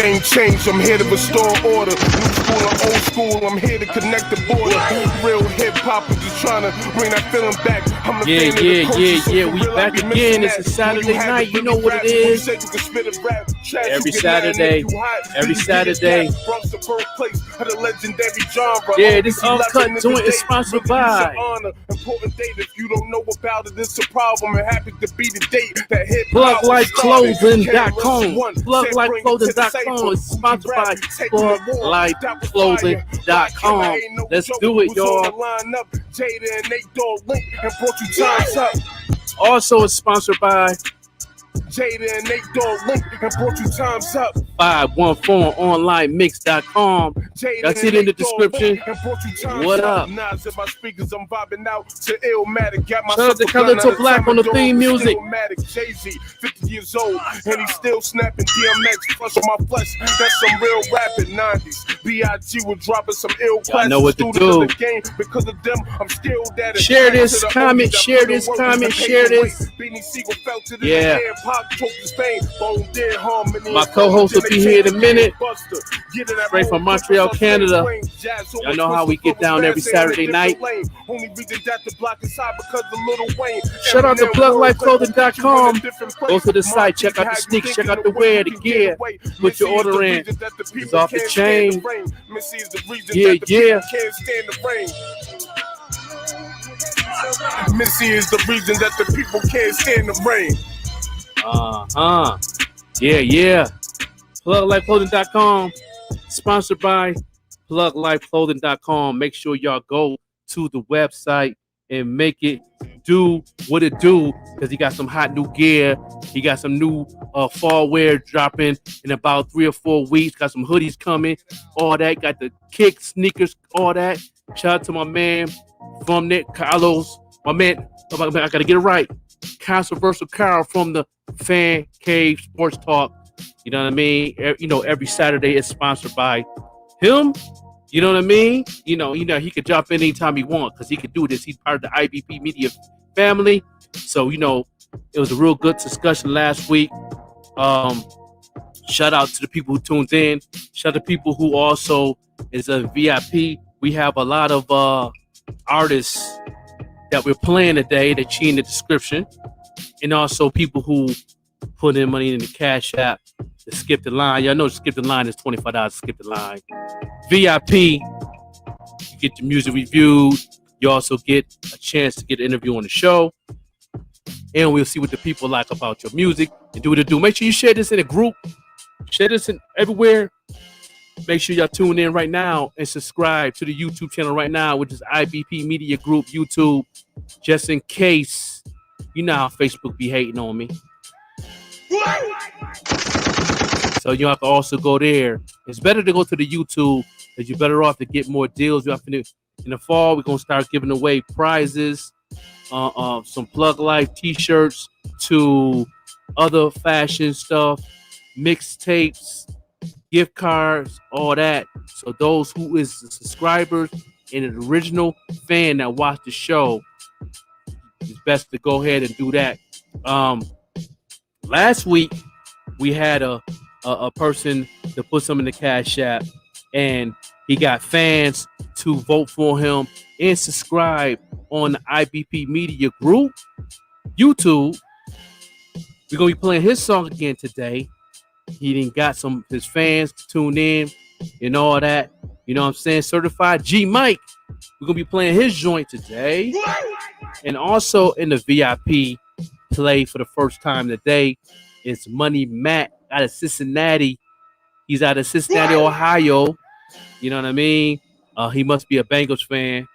game changed, I'm here to restore order. New school or old school, I'm here to connect the border. Real hip-hop, just trying to bring that feeling back. I'm a fan of the culture, so We back again. It's a Saturday night. You know what it is. Every Saturday. Yeah, this Uncut joint is sponsored by PlugLifeClothing.com. PlugLifeClothing.com is sponsored by PlugLifeClothing.com. Let's do it, y'all. Also, it's sponsored by Jada and Nate Dogg Link and brought you times up. 514onlinemix.com. That's it in the description. What up? Shout out to CARLITO Black on the theme music. Jay-Z, 50 years old, and he's still snapping DMX, flush on my flesh. That's some real rapping 90s. B.I.G. was dropping some ill class. Know what to do. Because of them, I'm skilled at it. Share this, comment, share this, comment, share this. Yeah. My co-host will be here in a minute. Straight from Montreal, Canada. Y'all know how we get down every Saturday night. Shout out to PlugLifeClothing.com. Go to the site, check out the sneaks, check out the wear, the gear. Put your order in. It's off the chain. Yeah. Missy is the reason that the people can't stand the rain. Yeah. PlugLifeClothing.com. Sponsored by PlugLifeClothing.com. Make sure y'all go to the website and make it do what it do, because he got some hot new gear. He got some new fall wear dropping in about 3 or 4 weeks. Got some hoodies coming, all that. Got the kicks, sneakers, all that. Shout out to my man from Nick Carlos. My man, I gotta get it right. Controversial Carl from the Fan Cave Sports Talk. You know what I mean? You know, every Saturday is sponsored by him. You know what I mean? You know, he could jump in anytime he wants because he could do this. He's part of the IBP Media family. So, you know, it was a real good discussion last week. Shout out to the people who tuned in. Shout out to people who also is a VIP. We have a lot of artists that we're playing today that you in the description. And also people who put in money in the Cash App to skip the line. Y'all know skip the line is $25 to skip the line. VIP, you get the music reviewed. You also get a chance to get an interview on the show. And we'll see what the people like about your music and do what it do. Make sure you share this in a group. Share this in everywhere. Make sure y'all tune in right now and subscribe to the YouTube channel right now, which is IBP Media Group YouTube, just in case. You know how Facebook be hating on me. So you have to also go there. It's better to go to the YouTube because you're better off to get more deals. In the fall, we're going to start giving away prizes, some Plug Life t-shirts to other fashion stuff, mixtapes, gift cards, all that. So those who is the subscribers and an original fan that watch the show, it's best to go ahead and do that. Last week, we had a person to put some in the Cash App, and he got fans to vote for him and subscribe on the IBP Media Group YouTube. We're going to be playing his song again today. He done got some of his fans to tune in and all that. You know what I'm saying? Certified G Mike. We're going to be playing his joint today. And also in the VIP play for the first time today is Money Matt out of Cincinnati. He's out of Cincinnati, Ohio. You know what I mean? He must be a Bengals fan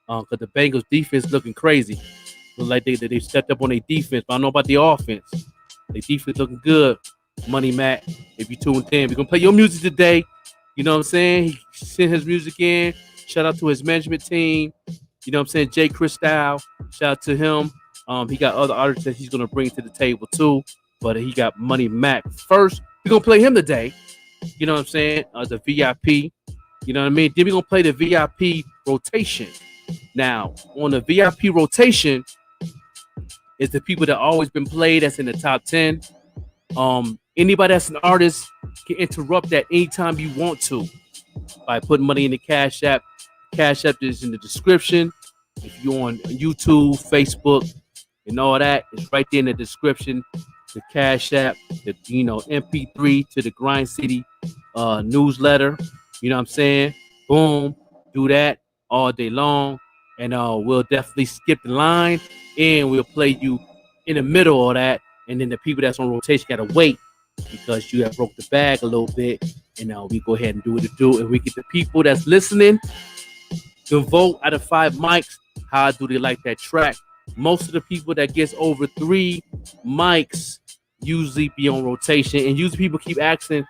because the Bengals defense looking crazy. Look like they stepped up on their defense, but I don't know about the offense. Their defense looking good. Money Matt, if you tuned in, we're going to play your music today. You know what I'm saying? He sent his music in. Shout out to his management team. You know what I'm saying? Jay Cristal. Shout out to him. He got other artists that he's going to bring to the table too. But he got Money Mac first. We're going to play him today. You know what I'm saying? As a VIP. You know what I mean? Then we're going to play the VIP rotation. Now, on the VIP rotation is the people that always been played that's in the top 10. Anybody that's an artist can interrupt that anytime you want to by putting money in the Cash App. Cash App is in the description. If you're on YouTube, Facebook, and all that, it's right there in the description. The Cash App, the MP3 to the Grind City newsletter. You know what I'm saying? Boom, do that all day long, and we'll definitely skip the line, and we'll play you in the middle of that, and then the people that's on rotation gotta wait because you have broke the bag a little bit, and we go ahead and do what it do, and we get the people that's listening to vote out of 5 mics. How do they like that track? Most of the people that gets over 3 mics usually be on rotation, and usually people keep asking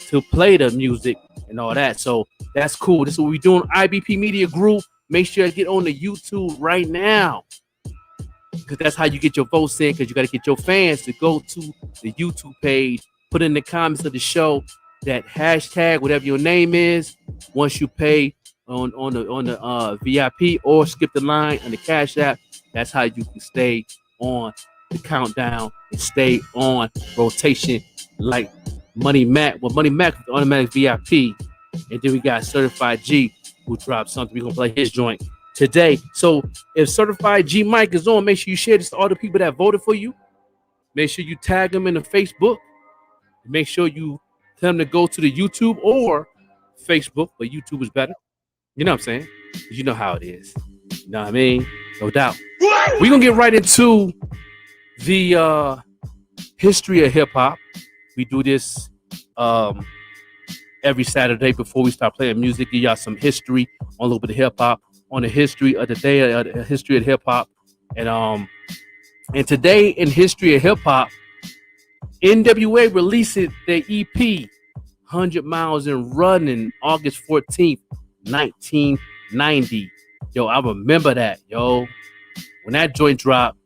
to play the music and all that. So that's cool. This is what we're doing. IBP Media Group. Make sure you get on the YouTube right now, because that's how you get your votes in, because you got to get your fans to go to the YouTube page, put in the comments of the show that hashtag whatever your name is. Once you pay on the VIP or skip the line on the Cash App, that's how you can stay on the countdown and stay on rotation like Money Mac. Well, Money Mac with the automatic VIP, and then we got Certified G who dropped something. We're gonna play his joint today. So if Certified G Mike is on, make sure you share this to all the people that voted for you. Make sure you tag them in the Facebook. Make sure you tell them to go to the YouTube or Facebook, but YouTube is better. You know what I'm saying? You know how it is. You know what I mean? No doubt. We're going to get right into the history of hip-hop. We do this every Saturday before we start playing music. Give y'all some history on a little bit of hip-hop, on the history of the day, the history of hip-hop. And today in history of hip-hop, NWA released their EP, 100 Miles and Running, August 14th, 1990. Yo, I remember that, yo. When that joint dropped,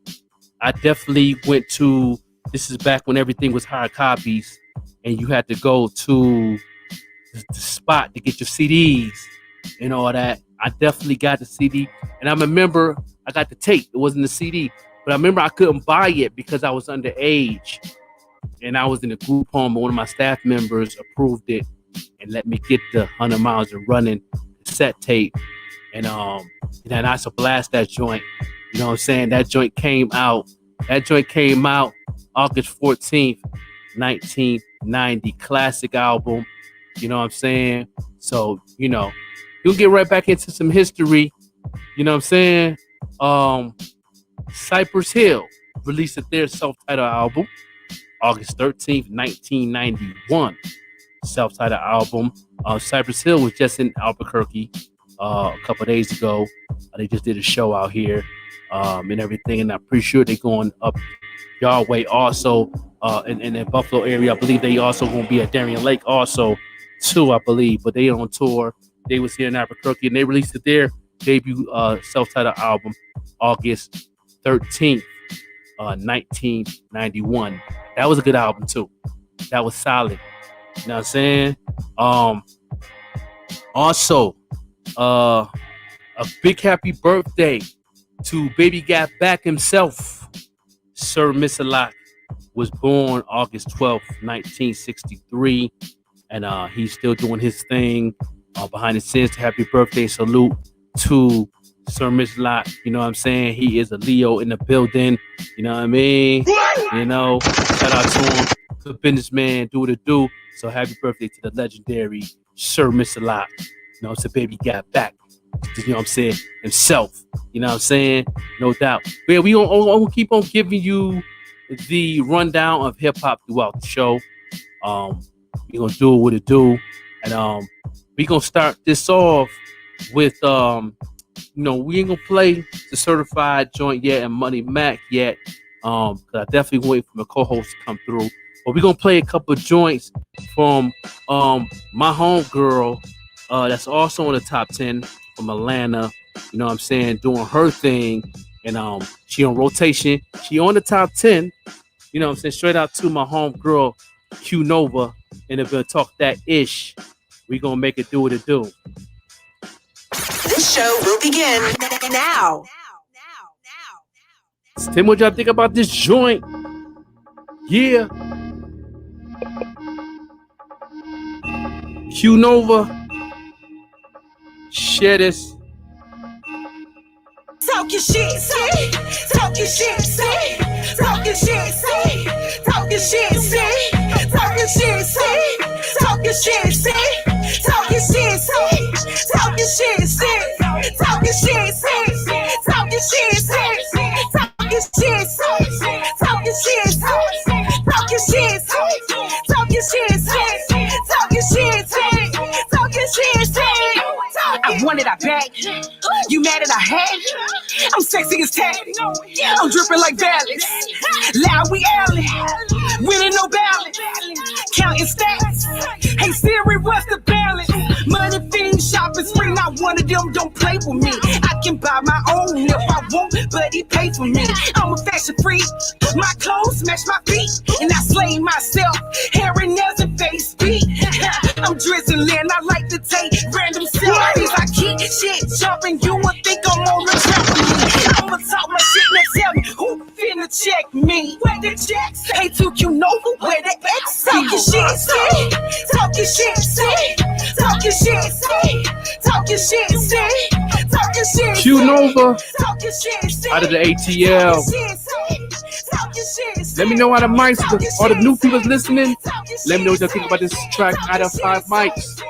I definitely went to, this is back when everything was hard copies, and you had to go to the spot to get your CDs and all that. I definitely got the CD, and I remember I got the tape. It wasn't the CD, but I remember I couldn't buy it because I was underage, and I was in a group home, but one of my staff members approved it and let me get the 100 Miles and Running cassette tape, and I used to blast that joint. You know what I'm saying? That joint came out August 14th, 1990. Classic album. You know what I'm saying? So, you'll get right back into some history. You know what I'm saying? Cypress Hill released their self-titled album August 13th, 1991. Self-titled album. Cypress Hill was just in Albuquerque a couple days ago. They just did a show out here and everything, and I'm pretty sure they're going up y'all way also in the Buffalo area. I believe they also going to be at Darien Lake also too, I believe, but they on tour. They was here in Albuquerque, and they released their debut self-titled album August 13th, 1991. That was a good album too. That was solid. You know what I'm saying? Also, a big happy birthday to Baby Got Back himself. Sir Mix-a-Lot was born August 12th, 1963, and he's still doing his thing behind the scenes. Happy birthday salute to Sir Mix-a-Lot. You know what I'm saying? He is a Leo in the building. You know what I mean? Shout out to him. Good businessman, do what it do. So happy birthday to the legendary Sir Mix-a-Lot. So Baby Got Back. You know what I'm saying? Himself. You know what I'm saying? No doubt. But yeah, we gonna keep on giving you the rundown of hip hop throughout the show. We gonna do what it do, and we gonna start this off with we ain't gonna play the certified joint yet and Money Mac yet. Cause I definitely wait for my co-host to come through. But we gonna play a couple of joints from my homegirl that's also in the top 10 from Atlanta. You know what I'm saying? Doing her thing, and she on rotation. She on the top 10. You know what I'm saying? Straight out to my homegirl QNOVA, and if we talk that ish, we gonna make it do what it do. This show will begin now. Tim, what y'all think about this joint? Yeah. QNOVA, share this. Talking shit, say. Talking shit, say. Talking shit, say. Talking shit, say. Talking shit, say. Talking shit, say. Talking shit, say. Talking shit, say. Talking shit, say. Talking shit, say. Talking shit, say. Talking shit, say. Talking shit, say. Talking shit, say. Talking shit, say. Talking shit, say. I wanted I back. You mad at I had? I'm sexy as tag. I'm dripping like valleys. Loud we alley. Winning no balance. Counting stats. Hey Siri, what's the balance? Money fiend shopping spree. Not one of them don't play with me. I can buy my own if I want, but he pay for me. I'm a fashion freak. My clothes match my feet, and I slay myself. Hair and nails and face beat. I'm drizzling. I like to take random selfies. I keep shit jumping. You would think I'm on the trampoline. I'ma talk my shit and tell me who finna check me. Where the checks? Hey, to QNOVA, where the X? Talking shit, say. Talking shit, say. Talking shit, say. Talking shit, say. Talking shit, QNOVA, talking shit, say. out of the ATL. Let me know how the mics, all the new people listening. Let me know what y'all think about this track out of 5 mics.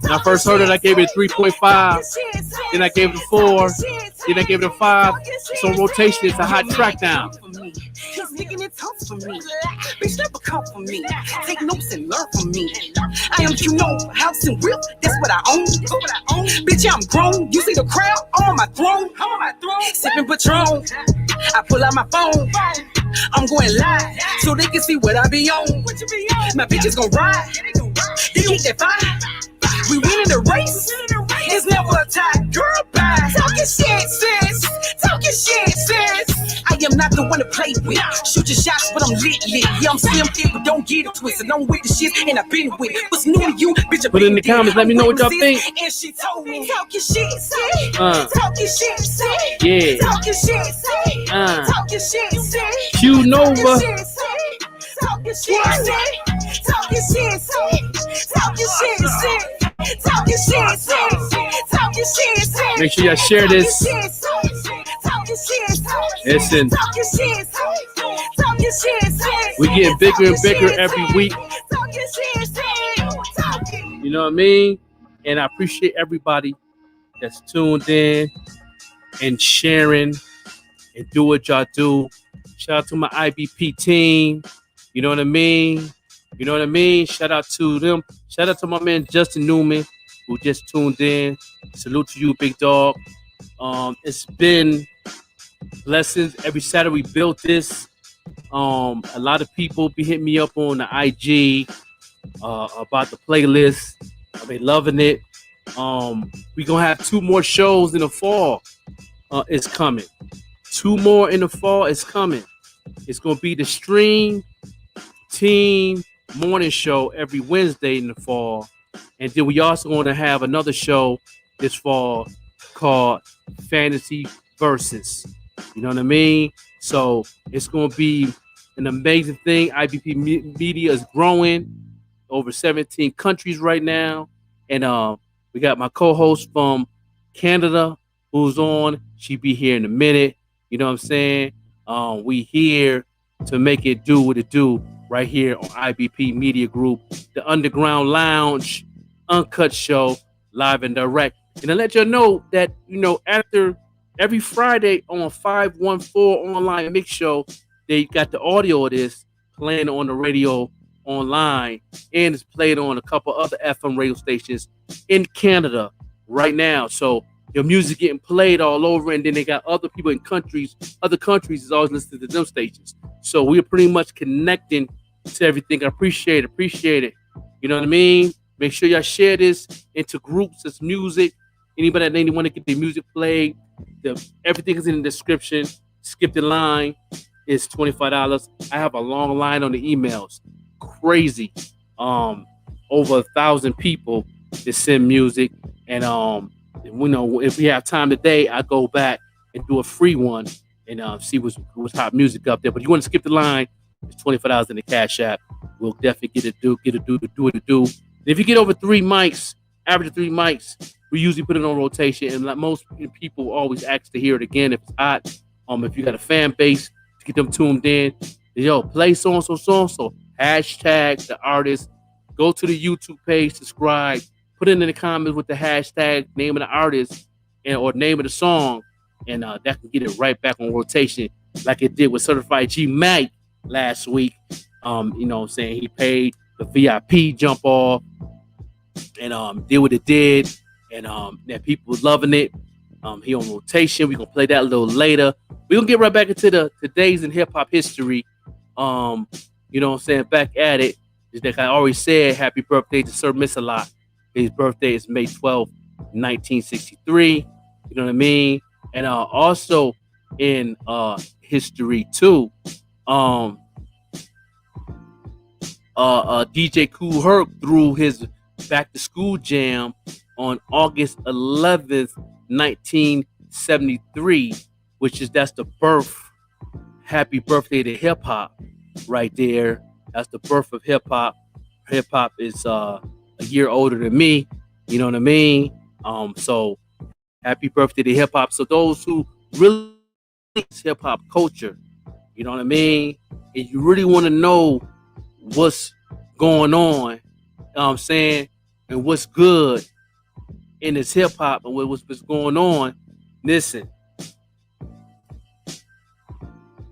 When I first heard it, I gave it a 3.5. Then I gave it a 4. Then I gave it a 5. So rotation, it's a hot track now. He's making it tough for me. Bitch, never come for me. Take notes and learn from me. I am QNOVA, house and whip. That's what I own. Bitch, I'm grown. You see the crowd? I'm on my throne. Sipping Patron. I pull out my phone. I'm going live so they can see what I be on. My bitches gon' ride. They keep that fire. We winning the race. It's never a tie. Girl, bye. Talking shit, sis. Talking shit, sis. I am not the one to play with. Shoot your shots, but I'm lit. Yeah, I'm slim fit, but don't get it twisted. I'm with the shit, and I've been with it. What's new to you, bitch? Put it in the comments. Let me know what y'all think. And she told me, talking shit, say. Talking shit, say. Yeah. Talking shit, say. Talking shit, say. QNOVA. Talking shit, say. Talking shit, say. Talking shit, say. Talking shit, say. Talking shit, say. Make sure y'all share this. Listen, we get bigger and bigger every week. You know what I mean? And I appreciate everybody that's tuned in and sharing and do what y'all do. Shout out to my IBP team. You know what I mean? You know what I mean? Shout out to them. Shout out to my man Justin Newman, who just tuned in. Salute to you, big dog. It's been blessings every Saturday. We built this. A lot of people be hitting me up on the IG about the playlist. I've been loving it. We gonna have 2 more shows in the fall. It's coming. 2 more in the fall is coming. It's gonna be the Stream Team morning show every Wednesday in the fall, and then we also going to have another show this fall called Fantasy Versus. You know what I mean? So it's going to be an amazing thing. IBP Media is growing over 17 countries right now, and we got my co-host from Canada who's on. She be here in a minute. You know what I'm saying? We here to make it do what it do right here on IBP Media Group, the Underground Lounge, Uncut show, live and direct. And I let you know that, you know, after every Friday on 514 Online Mix Show, they got the audio of this playing on the radio online, and it's played on a couple other FM radio stations in Canada right now. So your music getting played all over, and then they got other people in other countries is always listening to them stations. So we're pretty much connecting to everything. I appreciate it. You know what I mean? Make sure y'all share this into groups. It's music. Anybody that want to get their music played, everything is in the description. Skip the line. It's $25. I have a long line on the emails. Crazy. Over 1,000 people that send music. And you know, if we have time today, I go back and do a free one and see what's hot music up there. But you want to skip the line, it's $25 in the Cash App. we'll definitely get it do it do. If you get over 3 mics, average of 3 mics, we usually put it on rotation. And like most people always ask to hear it again if it's hot. If you got a fan base to get them tuned in, yo, play so and so. Hashtag the artist. Go to the YouTube page, subscribe, put it in the comments with the hashtag name of the artist or name of the song, and that can get it right back on rotation, like it did with Certified G Mac last week. You know what I'm saying? He paid the V.I.P jump off and did what it did, and that people was loving it. He on rotation. We're gonna play that a little later. We're gonna get right back into the today's in hip hop history. You know what I'm saying? Back at it. Like I already said, happy birthday to Sir Mix-a-Lot. His birthday is May 12th, 1963. You know what I mean? And also in history too, DJ Kool Herc threw his back to school jam on August 11th, 1973, that's the birth. Happy birthday to hip hop, right there. That's the birth of hip hop. Hip hop is a year older than me. You know what I mean? So happy birthday to hip hop. So those who really hip hop culture, you know what I mean? And you really want to know what's going on, you know what I'm saying, and what's good in this hip hop and what's going on. Listen,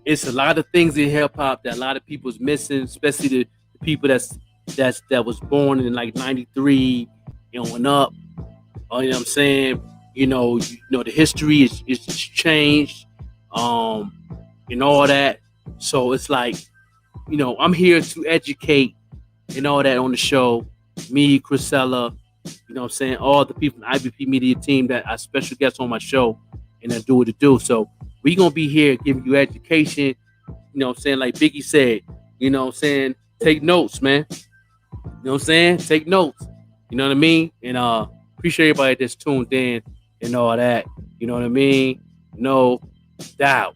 it's a lot of things in hip hop that a lot of people's missing, especially the people that was born in like 93 and up. You know what I'm saying? You know the history is changed, and all that. So it's like, I'm here to educate and all that on the show. Me, Chrisella, you know what I'm saying? All the people in the IBP media team that are special guests on my show and that do what it do. So we gonna be here giving you education, you know what I'm saying? Like Biggie said, you know what I'm saying? Take notes, man. You know what I'm saying? Take notes. You know what I mean? And appreciate everybody that's tuned in and all that. You know what I mean? No doubt.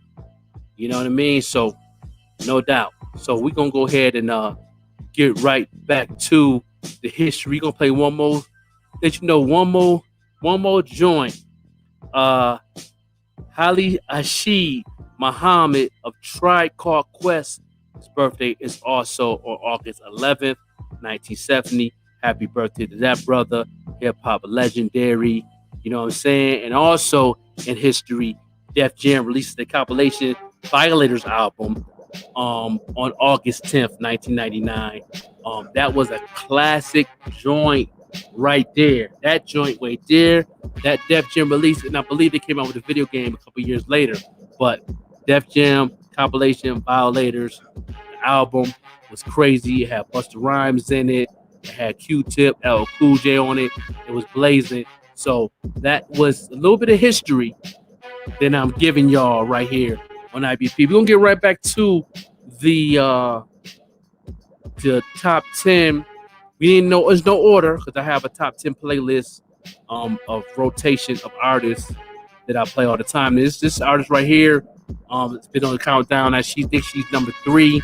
You know what I mean? So no doubt. So we gonna go ahead and get right back to the history. We're gonna play one more, one more joint. Ali Rashid Muhammad of Tribe Called Quest. His birthday is also on August 11th, 1970. Happy birthday to that brother, hip hop legendary. You know what I'm saying? And also in history, Def Jam released the compilation Violators album on August 10th, 1999. That was a classic joint right there. That joint right there, that Def Jam release, and I believe they came out with a video game a couple years later. But Def Jam compilation Violators, the album was crazy. It had Busta Rhymes in it. It had Q-Tip, LL Cool J on it. It was blazing. So that was a little bit of history that I'm giving y'all right here on IBP. We're gonna get right back to the top 10. We didn't know there's no order because I have a top 10 playlist of rotation of artists that I play all the time. This artist right here, it's been on the countdown as she thinks she's number 3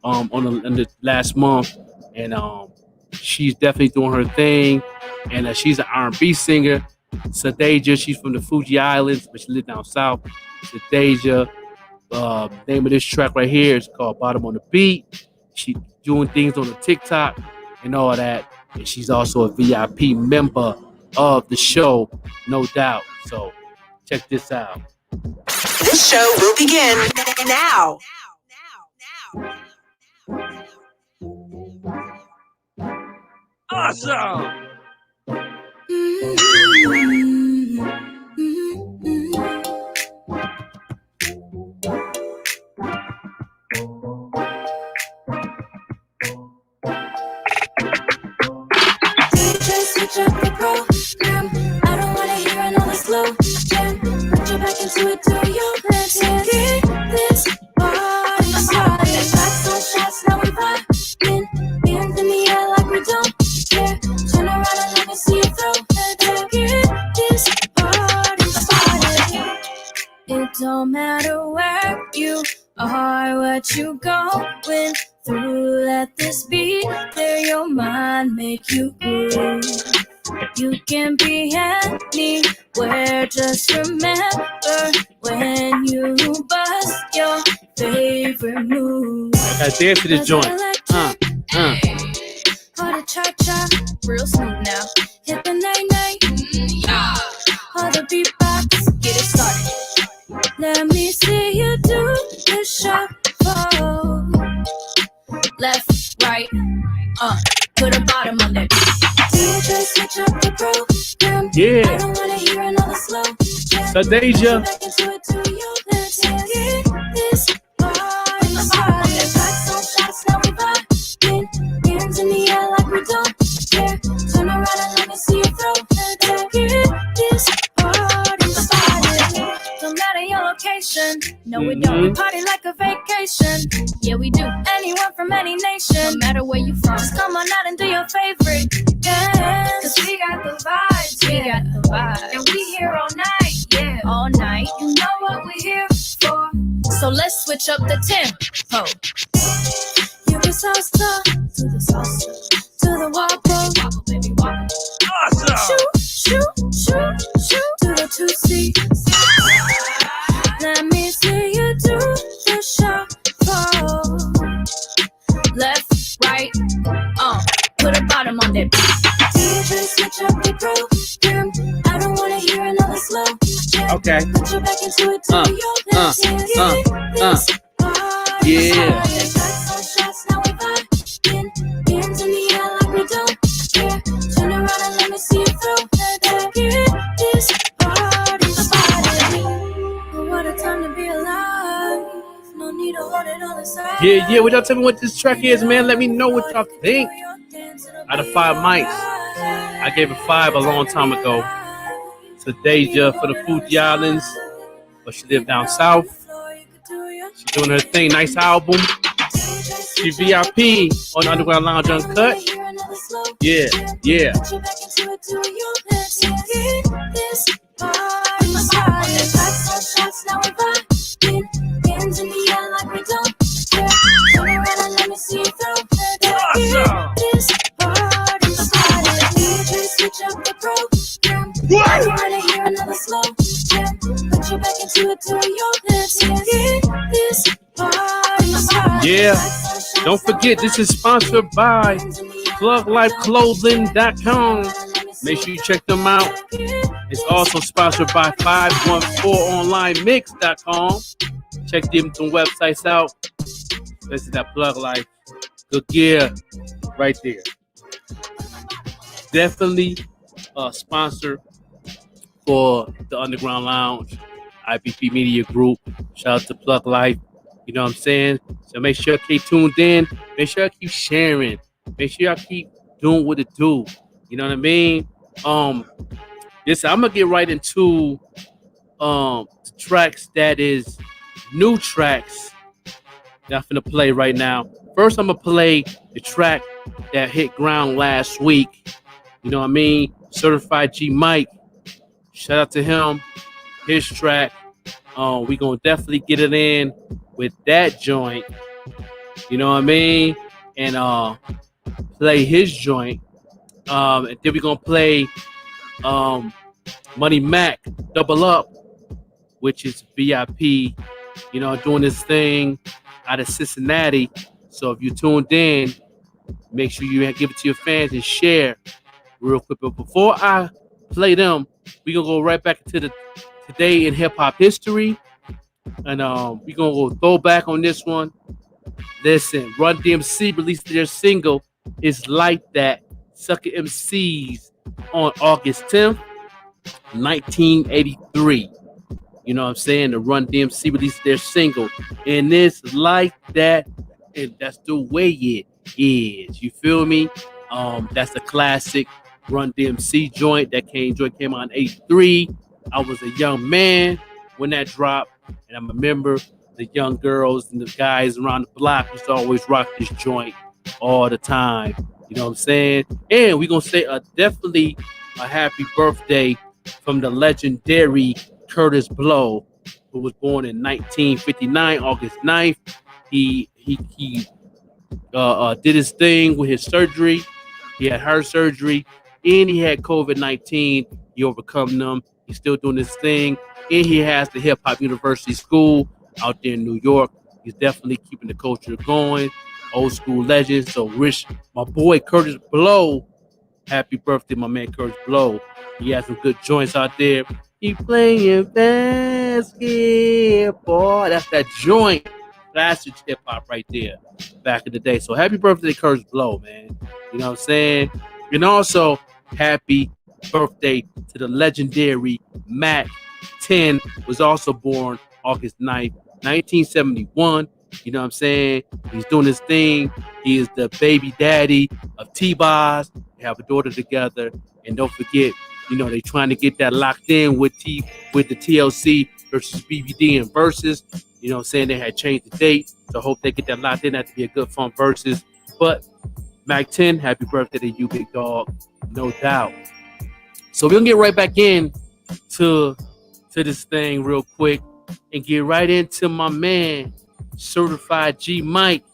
on the last month, and she's definitely doing her thing. And she's an R&B singer. SYDEAJAH, she's from the Fuji Islands, but she lives down south. SYDEAJAH, name of this track right here is called Bottom on the Beat. She's doing things on the TikTok and all that. And she's also a VIP member of the show, no doubt. So check this out. This show will begin now. Awesome. Switch up the program. I don't wanna hear another slow jam. Put your back into it, do your best. Get this party started. Shots on shots, now we vibing. Hands in the air like we don't care. Turn around and let me see you throw that. Get this party started. It don't matter where you are, what you going through. Let this be You can be anywhere, just remember when you bust your favorite move. I gotta dance to this joint. Or the cha-cha, real smooth now. Hit the night-night, or the beatbox, get it started. Let me see you do the shuffle. Left, right, put a bottom on it. DJ, switch up the program. Yeah. I don't wanna hear another slow jam. SYDEAJAH. Back into it to your dance. Get this party started. Lights on, shots, now we vibing. Hands in the air like we don't care. Turn around and let me see you throw that. Get this party started. Don't matter your location. No, we don't. We party like a vacation. Yeah, we do. Anyone from any nation. No matter where you from. Just come on out and do your favorite dance. Cause we got the vibes. We got the vibes. And we here all night. Yeah, all night. You know what we here for. So let's switch up the tempo. You can salsa to the salsa, to the wobble, wobble baby wobble. Awesome. Shoot, shoot, shoot, shoot to the 2C. Let me see you do the shuffle. Left, right, put a bottom on that. DJ, switch up the program. I don't wanna hear another slow jam. Okay. Put your back into it to your dance. Yeah. Shots, now we vibing. Hands in the air like we don't care. Turn around and let me see you throw that. Get this party started. What a time to be alive. No need to hold it on the side. Yeah. What y'all tell me what this track is, man? Let me know what y'all think. Out of 5 mics, I gave it 5 a long time ago. SYDEAJAH for the Fuji Islands, but she lived down south. She's doing her thing. Nice album. She V.I.P on the Underground Lounge Uncut. Yeah. I don't wanna hear another slow jam. Put you back into it to your dance. Get this party started. Yeah. Don't forget, this is sponsored by PlugLifeClothing.com. Make sure you check them out. It's also sponsored by 514onlinemix.com. Check them websites out. This is that Plug Life. Good gear right there. Definitely a sponsor for the Underground Lounge, IBP Media Group. Shout out to Plug Life. You know what I'm saying? So make sure you keep tuned in. Make sure you keep sharing. Make sure y'all keep doing what it do. You know what I mean? This I'm gonna get right into tracks that is new tracks that I'm gonna play right now. First, I'm gonna play the track that hit ground last week. You know what I mean? Certified G Mike. Shout out to him. His track. We gonna definitely get it in with that joint. You know what I mean? And play his joint. And then we gonna play Money Mac Double Up, which is V.I.P, you know, doing this thing out of Cincinnati. So if you tuned in, make sure you give it to your fans and share real quick. But before I play them, we gonna go right back into the today in hip hop history, and we gonna go throwback on this one. Listen, Run DMC released their single "It's Like That." Sucker MCs on August 10th, 1983. You know what I'm saying? The Run DMC released their single, and it's like that, and that's the way it is. You feel me? That's a classic Run DMC joint. That came out in 83. I was a young man when that dropped, and I remember the young girls and the guys around the block used to always rock this joint all the time. You know what I'm saying? And we're going to say definitely a happy birthday from the legendary Curtis Blow, who was born in 1959, August 9th. He did his thing with his surgery. He had heart surgery. and he had COVID-19. He overcome them. He's still doing his thing, and he has the Hip Hop University School out there in New York. He's definitely keeping the culture going. Old school legend. So wish my boy Curtis Blow happy birthday, my man Curtis Blow. He has some good joints out there. He playing basketball. That's that joint. Classic hip hop right there back in the day. So happy birthday, Curtis Blow, man. You know what I'm saying? And also happy birthday to the legendary Mac 10, was also born August 9th, 1971. You know what I'm saying? He's doing his thing. He is the baby daddy of T-Boz. They have a daughter together. And don't forget, you know, they trying to get that locked in with the TLC versus BBD and Versus. You know what I'm saying? They had changed the date. So I hope they get that locked in. That to be a good fun Versus. But Mac 10, happy birthday to you, big dog. No doubt. So we're going to get right back in to this thing real quick and get right into my man, Certified G Mike.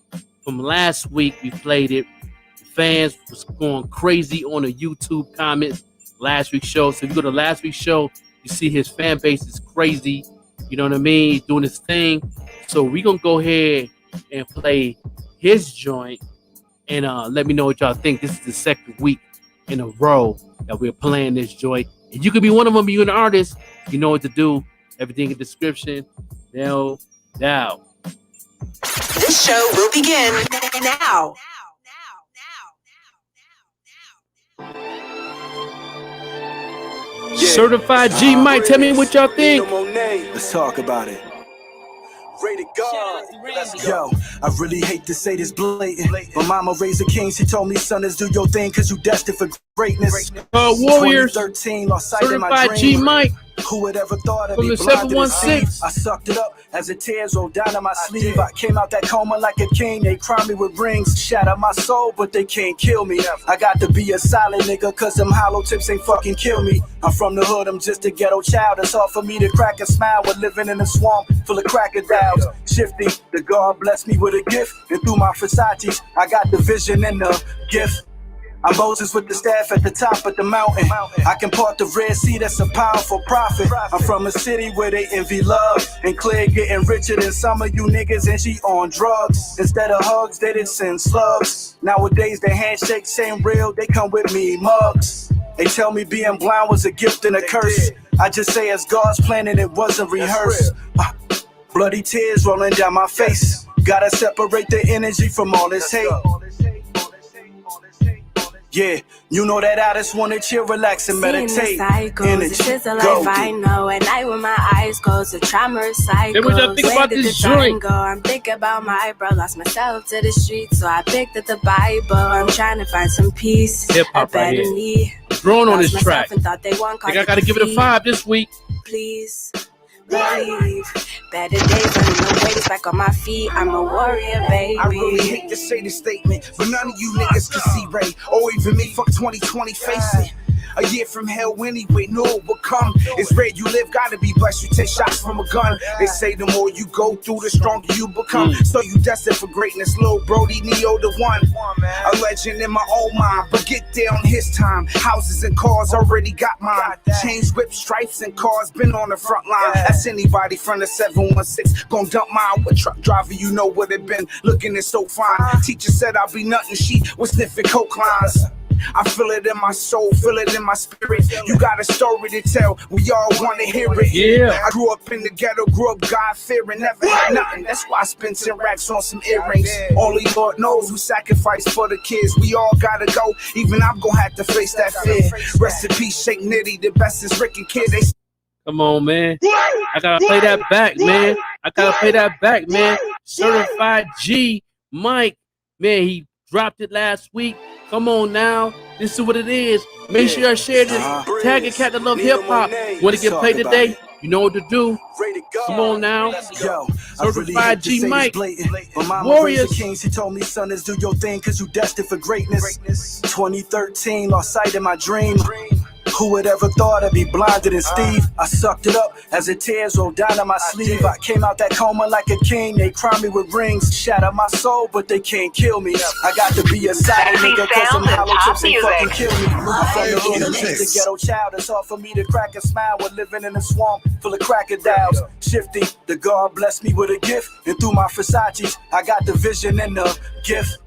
From last week, we played it. The fans was going crazy on the YouTube comments last week's show. So if you go to last week's show, you see his fan base is crazy. You know what I mean? He's doing his thing. So we're going to go ahead and play his joint. And let me know what y'all think. This is the second week in a row that we're playing this joint. And you could be one of them. You're an artist. You know what to do. Everything in the description. No doubt. This show will begin now. Yeah. Certified G Mike, tell me what y'all think. Let's talk about it. Yo, I really hate to say this blatant. My mama raised a king, she told me, son, is do your thing, cause you destined for greatness. Warriors, 2013, lost sight in my Certified dream. G Mike. Who would ever thought of From me the blind to the 716. scene? I sucked it up as the tears rolled down on my sleeve. I came out that coma like a king. They crown me with rings, shatter my soul, but they can't kill me. I got to be a solid nigga, cause them hollow tips ain't fucking kill me. I'm from the hood, I'm just a ghetto child. It's hard for me to crack a smile with living in a swamp full of crocodiles. Shifty, the God blessed me with a gift, and through my Versace's, I got the vision and the gift. I'm Moses with the staff at the top of the mountain. I can part the Red Sea, that's a powerful prophet. I'm from a city where they envy love, and Claire getting richer than some of you niggas, and she on drugs. Instead of hugs, they did send slugs. Nowadays the handshakes ain't real, they come with me mugs. They tell me being blind was a gift and a curse. I just say it's God's plan and it wasn't rehearsed. Bloody tears rolling down my face. Gotta separate the energy from all this hate. Yeah, you know that I just wanna chill, relax, and meditate. This is the life I know, and I with my eyes closed to trauma recycles. Then what y'all think about this joint? I'm thinking about my bro, lost myself to the streets, so I picked up the Bible. I'm trying to find some peace. Hip hop right here. Thrown on this track. I think I gotta give it a 5 this week. Please believe better days on the waves, back on my feet. I'm a warrior, baby. I really hate to say this statement, but none of you niggas can see Ray, or even me. Fuck 2020, face it. A year from hell anyway, no will come. It's rare you live, gotta be blessed. You take shots from a gun. They say the more you go through, the stronger you become. So you destined for greatness, Lil Brody, Neo the one. A legend in my own mind, but get there on his time. Houses and cars already got mine. Chains, whip, stripes, and cars been on the front line. That's anybody from the 716 gon' dump mine. With truck driver, you know what it been. Looking it so fine. Teacher said I'll be nothing. She was sniffing coke lines. I feel it in my soul, feel it in my spirit. You got a story to tell, we all want to hear it. Yeah. I grew up in the ghetto, grew up God-fearing, never had nothing. That's why I spent 10 racks on some earrings. Only Lord knows who sacrificed for the kids. We all gotta go, even I'm gonna have to face that fear. Rest in peace, Shake Nitty, the best is Rick and Kid. Come on, man. I gotta play that back, man. Certified G Mike, man, he dropped it last week. Come on now. This is what it is. Make sure y'all share this. Tag a cat that love hip hop. Want to get played today? You know what to do. Come on now. Yo, Certified G Mike. Warriors. King, she told me, son, is do your thing, cause you destined for greatness. 2013, lost sight in my dream. Who would ever thought I'd be blinder than Steve? I sucked it up as the tears rolled down on my sleeve. I came out that coma like a king. They crown me with rings, shatter my soul, but they can't kill me. I got to be a silent nigga, cause some hollow tips ain't fucking kill me. I'm from the inner east, the ghetto child. It's hard for me to crack a smile when living in a swamp full of crocodiles. Shifty, the God blessed me with a gift, and through my Versace's, I got the vision and the gift.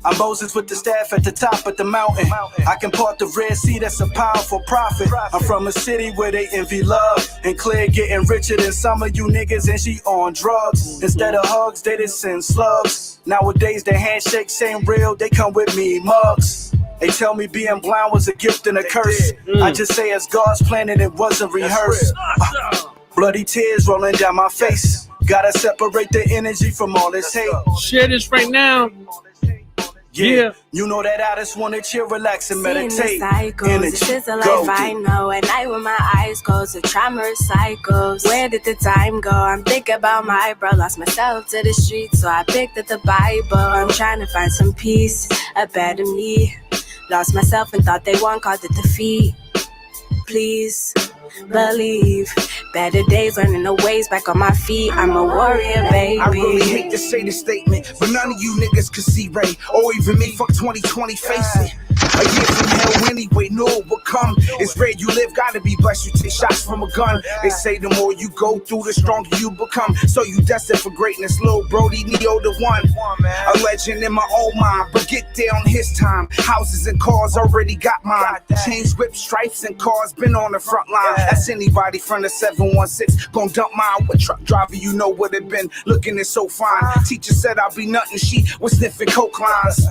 I'm Moses with the staff at the top of the mountain. I can part the Red Sea, that's a powerful prophet. I'm from a city where they envy love, and Claire getting richer than some of you niggas, and she on drugs. Instead of hugs, they just send slugs. Nowadays the handshakes ain't real, they come with me mugs. They tell me being blind was a gift and a curse. I just say it's God's plan and it wasn't rehearsed. Bloody tears rolling down my face. Gotta separate the energy from all this hate. Share this right now. Yeah. You know that I just wanna chill, relax, and meditate. Seeing the cycles, this is a life I know. At night when my eyes close, the trauma cycles. Where did the time go? I'm thinking about my bro. Lost myself to the streets, so I picked up the Bible. I'm trying to find some peace, a better me. Lost myself and thought they won, called it defeat. Please believe, better days, learning the ways back on my feet. I'm a warrior, baby. I really hate to say this statement, but none of you niggas can see Ray, or even me. Fuck 2020, face it. A year from hell anyway, no it will come. It's rare you live, gotta be blessed. You take shots from a gun. They say the more you go through, the stronger you become. So you destined for greatness, Lil Brody, Neo the one. A legend in my own mind, but get there on his time. Houses and cars already got mine. Chains, whip, stripes, and cars been on the front line. That's anybody from the 716 gon' dump mine. What truck driver you know would have been looking it so fine. Teacher said I'll be nothing, she was sniffing coke lines.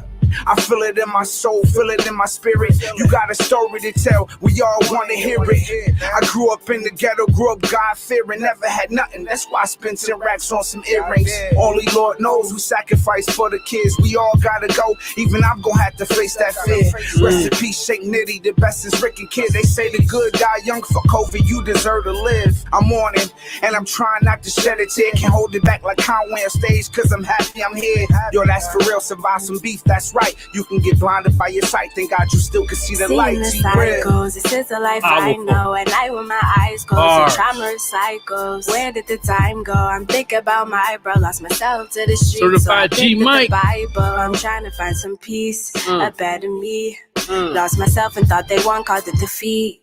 I feel it in my soul, feel it in my spirit. You got a story to tell, we all wanna hear it. I grew up in the ghetto, grew up God-fearing, never had nothing. That's why I spent 10 racks on some earrings. Only Lord knows who sacrificed for the kids. We all gotta go, even I'm gonna have to face that fear. Rest in peace, Shake Nitty, the best is Rick and Kid. They say the good die young, for COVID, you deserve to live. I'm on it, and I'm trying not to shed a tear. Can't hold it back like Conway on stage, cause I'm happy I'm here. Yo, that's for real, survive some beef, that's right. You can get blinded by your sight, thank God you still can see the light. Seeing the cycles, this is the life I know. At night when my eyes close, the trauma cycles. Where did the time go? I'm thinking about my bro. Lost myself to the streets, Certified so I picked G-Mike. up the Bible. I'm trying to find some peace, a better me. Lost myself and thought they won, called it defeat.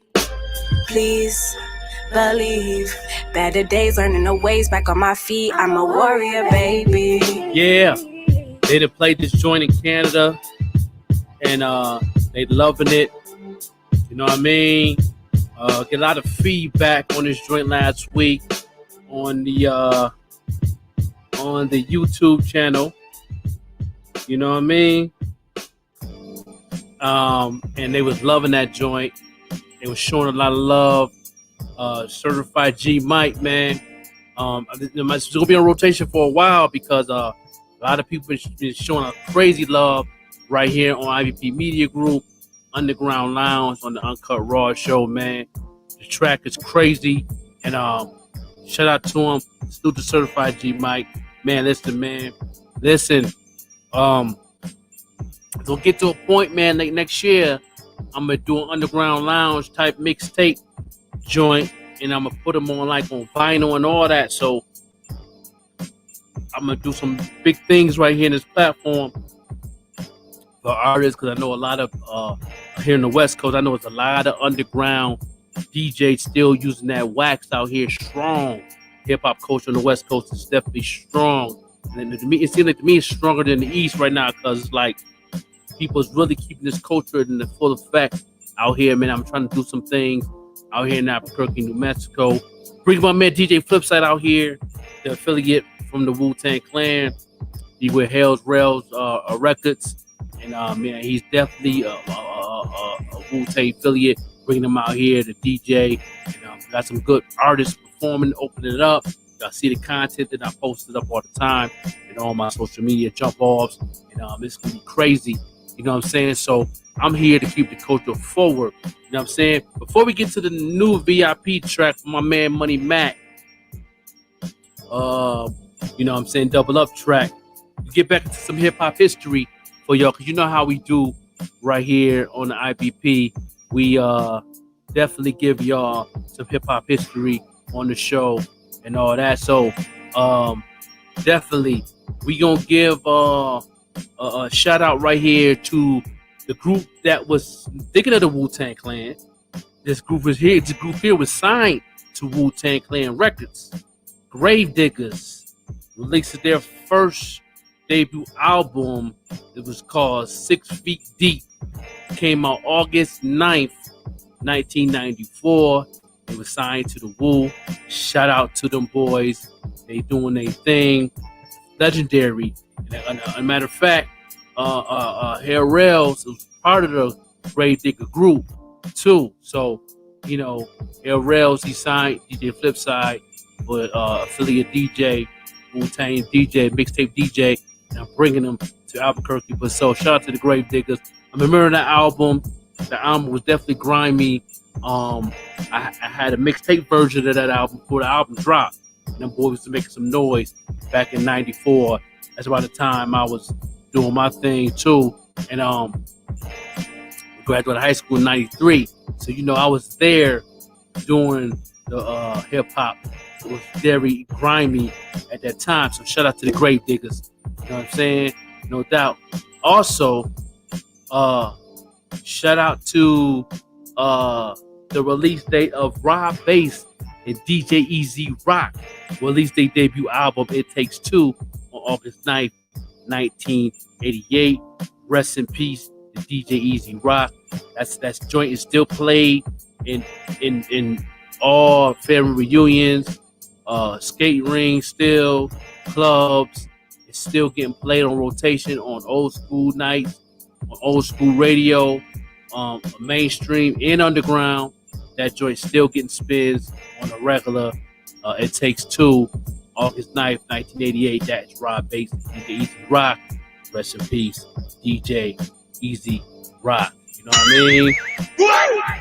Please believe, better days, learning the ways back on my feet. I'm a warrior, baby. Yeah. They done played this joint in Canada, and they loving it. You know what I mean? Get a lot of feedback on this joint last week on the YouTube channel. You know what I mean? And they was loving that joint. They was showing a lot of love. Certified G-Mike, man. It's gonna be on rotation for a while because a lot of people been showing a crazy love right here on IVP Media Group, Underground Lounge on the Uncut Raw show, man. The track is crazy, and shout out to him. Salute to Certified G-Mike. Man, listen. We'll get to a point, man, like next year, I'm gonna do an Underground Lounge type mixtape joint, and I'm gonna put them on like on vinyl and all that. So I'm gonna do some big things right here in this platform for artists, because I know a lot of here in the West Coast, I know it's a lot of underground DJs still using that wax out here. Strong hip hop culture on the West Coast is definitely strong, and to me, it seems like to me it's stronger than the East right now, because it's like people's really keeping this culture in the full effect out here, man. I'm trying to do some things out here in Albuquerque, New Mexico. Bring my man DJ Flipside out here, the affiliate from the Wu-Tang Clan. He with Hell's Rails Records, and man, he's definitely a Wu-Tang affiliate. Bringing them out here to DJ, and got some good artists performing, opening it up. Y'all see the content that I posted up all the time and all my social media jump offs, and it's gonna be crazy. You know what I'm saying? So I'm here to keep the culture forward. You know what I'm saying? Before we get to the new V.I.P track from my man Money Mac, you know what I'm saying, double up track, get back into some hip hop history for y'all, because you know how we do right here on the IBP. We definitely give y'all some hip hop history on the show and all that. So definitely we gonna give a shout out right here to the group that was thinking of the Wu-Tang Clan. This group here was signed to Wu-Tang Clan Records. Gravediggers released their first debut album. It was called 6 Feet Deep. Came out August 9th, 1994. They were signed to the Wu. Shout out to them boys. They doing their thing. Legendary. A matter of fact, Harrell's was part of the Gravedigger group too. So, you know, Harrell's, he signed DJ Flipside, but affiliate DJ, Wu-Tang DJ, mixtape DJ, and I'm bringing them to Albuquerque. But so, shout out to the Gravediggers. I remember that album. The album was definitely grimy. I had a mixtape version of that album before the album dropped. And them boys was making some noise back in '94. That's about the time I was doing my thing too. And graduated high school in '93. So, you know, I was there doing the hip hop. It was very grimy at that time. So shout out to the Gravediggers. You know what I'm saying? No doubt. Also, shout out to the release date of Rob Bass and DJ Easy Rock. Released their debut album, It Takes Two, on August 9th, 1988. Rest in peace to DJ Easy Rock. That's joint is still played in all family reunions, skate rings, still clubs. It's still getting played on rotation on old school nights, on old school radio, mainstream and underground. That joint still getting spins on a regular. It Takes Two, August 9th, 1988. That's Rob Bass, DJ Easy Rock. Rest in peace, DJ Easy Rock. You know what I mean?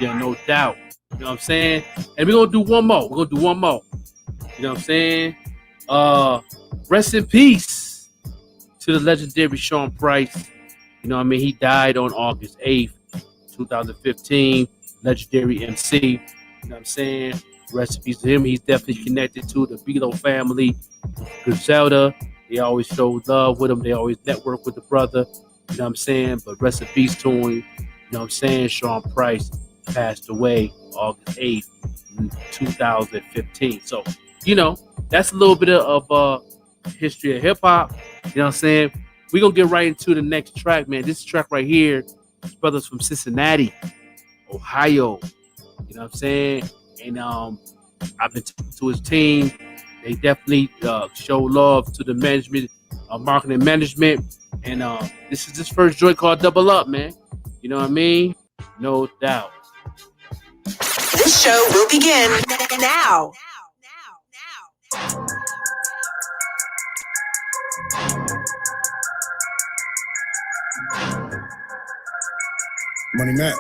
Yeah, no doubt. You know what I'm saying? And we're going to do one more. You know what I'm saying? Rest in peace to the legendary Sean Price. You know what I mean? He died on August 8th, 2015. Legendary MC. You know what I'm saying? Rest in peace to him. He's definitely connected to the Bealo family. Griselda. They always show love with him. They always network with the brother. You know what I'm saying? But rest in peace to him. You know what I'm saying? Sean Price passed away August 8th, 2015. So, you know, that's a little bit of history of hip hop. You know what I'm saying? We're going to get right into the next track, man. This track right here, his brother's from Cincinnati, Ohio. You know what I'm saying? And I've been talking to his team. They definitely show love to the management, marketing management. And this is his first joint called Double Up, man. You know what I mean? No doubt. This show will begin now. Money Mac.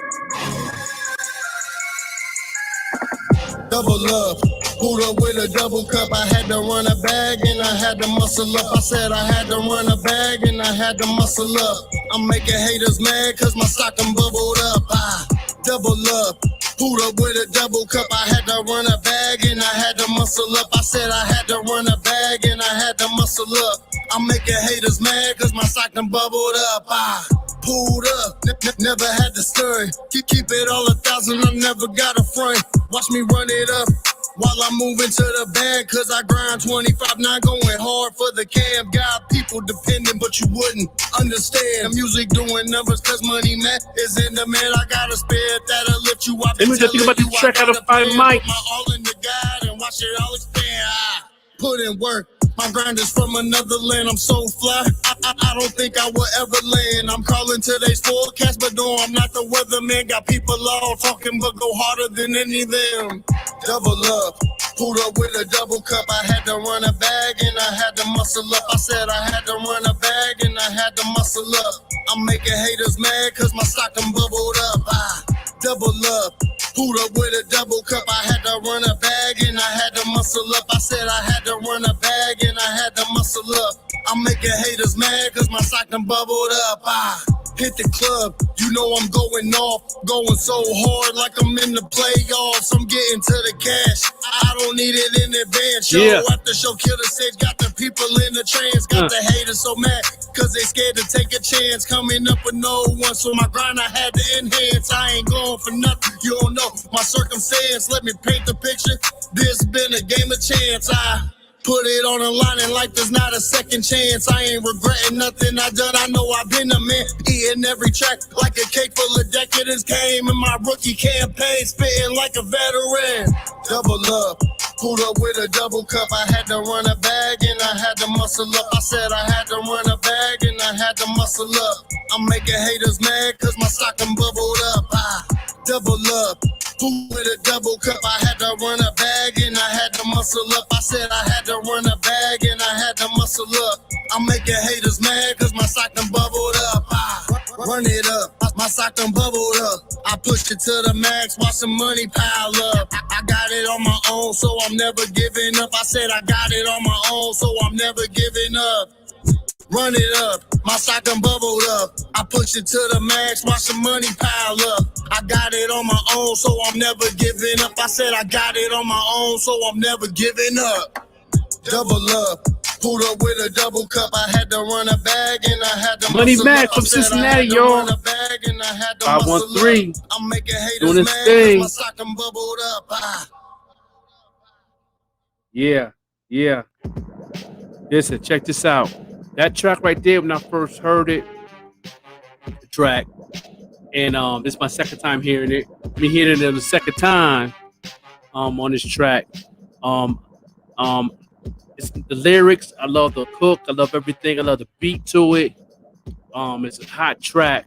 Double up. Pulled up with a double cup. I had to run a bag and I had to muscle up. I said I had to run a bag and I had to muscle up. I'm making haters mad cause my stock done bubbled up. I double up. Pulled up with a double cup. I had to run a bag and I had to muscle up. I said I had to run a bag and I had to muscle up. I'm making haters mad cause my stock done bubbled up. I pulled up, never had to stir. Keep it all 1,000, I never got a front. Watch me run it up while I'm moving to the bag, cause I grind 25-9 going hard for the cam. Got people dependent, but you wouldn't understand. The music doing numbers cause Money Mac is in the man. I got a spare that'll lift you up. Let me just think about this track out of Five Mike. My all in the guide and watch it all expand. I put in work. My grind is from another land, I'm so fly, I don't think I will ever land. I'm calling today's forecast, but no, I'm not the weatherman. Got people all talking, but go harder than any of them. Double up, pulled up with a double cup. I had to run a bag and I had to muscle up. I said I had to run a bag and I had to muscle up. I'm making haters mad cause my stock done bubbled up. I double up. Pulled up with a double cup. I had to run a bag and I had to muscle up. I said I had to run a bag and I had to muscle up. I'm making haters mad cause my stock done bubbled up. I hit the club. You know I'm going off, going so hard like I'm in the playoffs. I'm getting to the cash. I don't need it in advance. Show after show, killer stage, got the people in the trance. Got the haters so mad, cause they scared to take a chance. Coming up with no one, so my grind I had to enhance. I ain't going for nothing, you don't know my circumstance. Let me paint the picture, this been a game of chance. I put it on the line and like there's not a second chance. I ain't regretting nothing I done. I know I've been a man, eating every track like a cake full of decadence. Came in my rookie campaign, spitting like a veteran. Double up, pulled up with a double cup. I had to run a bag and I had to muscle up. I said I had to run a bag and I had to muscle up. I'm making haters mad cause my stock done bubbled up. Double up, pulled with a double cup. I had to run a bag and I had to muscle up. I said I had to run a bag and I had to muscle up. I'm making haters mad cause my stock done bubbled up. Run it up, my stock done bubbled up. I pushed it to the max, watch the money pile up. I got it on my own, so I'm never giving up. I said I got it on my own, so I'm never giving up. Run it up, my stock done bubbled up. I pushed it to the max, watch the money pile up. I got it on my own, so I'm never giving up. I said I got it on my own, so I'm never giving up. Double up, pulled up with a double cup. I had to run a bag and I had to Money muscle Mac up. from I said Cincinnati, I had to y'all. run a bag and I had to 513. muscle up. I'm making haters Doing his mad thing. 'cause my stock done bubbled up. Yeah. Listen, check this out. That track right there, when I first heard it, the track, and this is my second time hearing it. Me hearing it the second time on this track. It's the lyrics. I love the hook. I love everything. I love the beat to it. It's a hot track,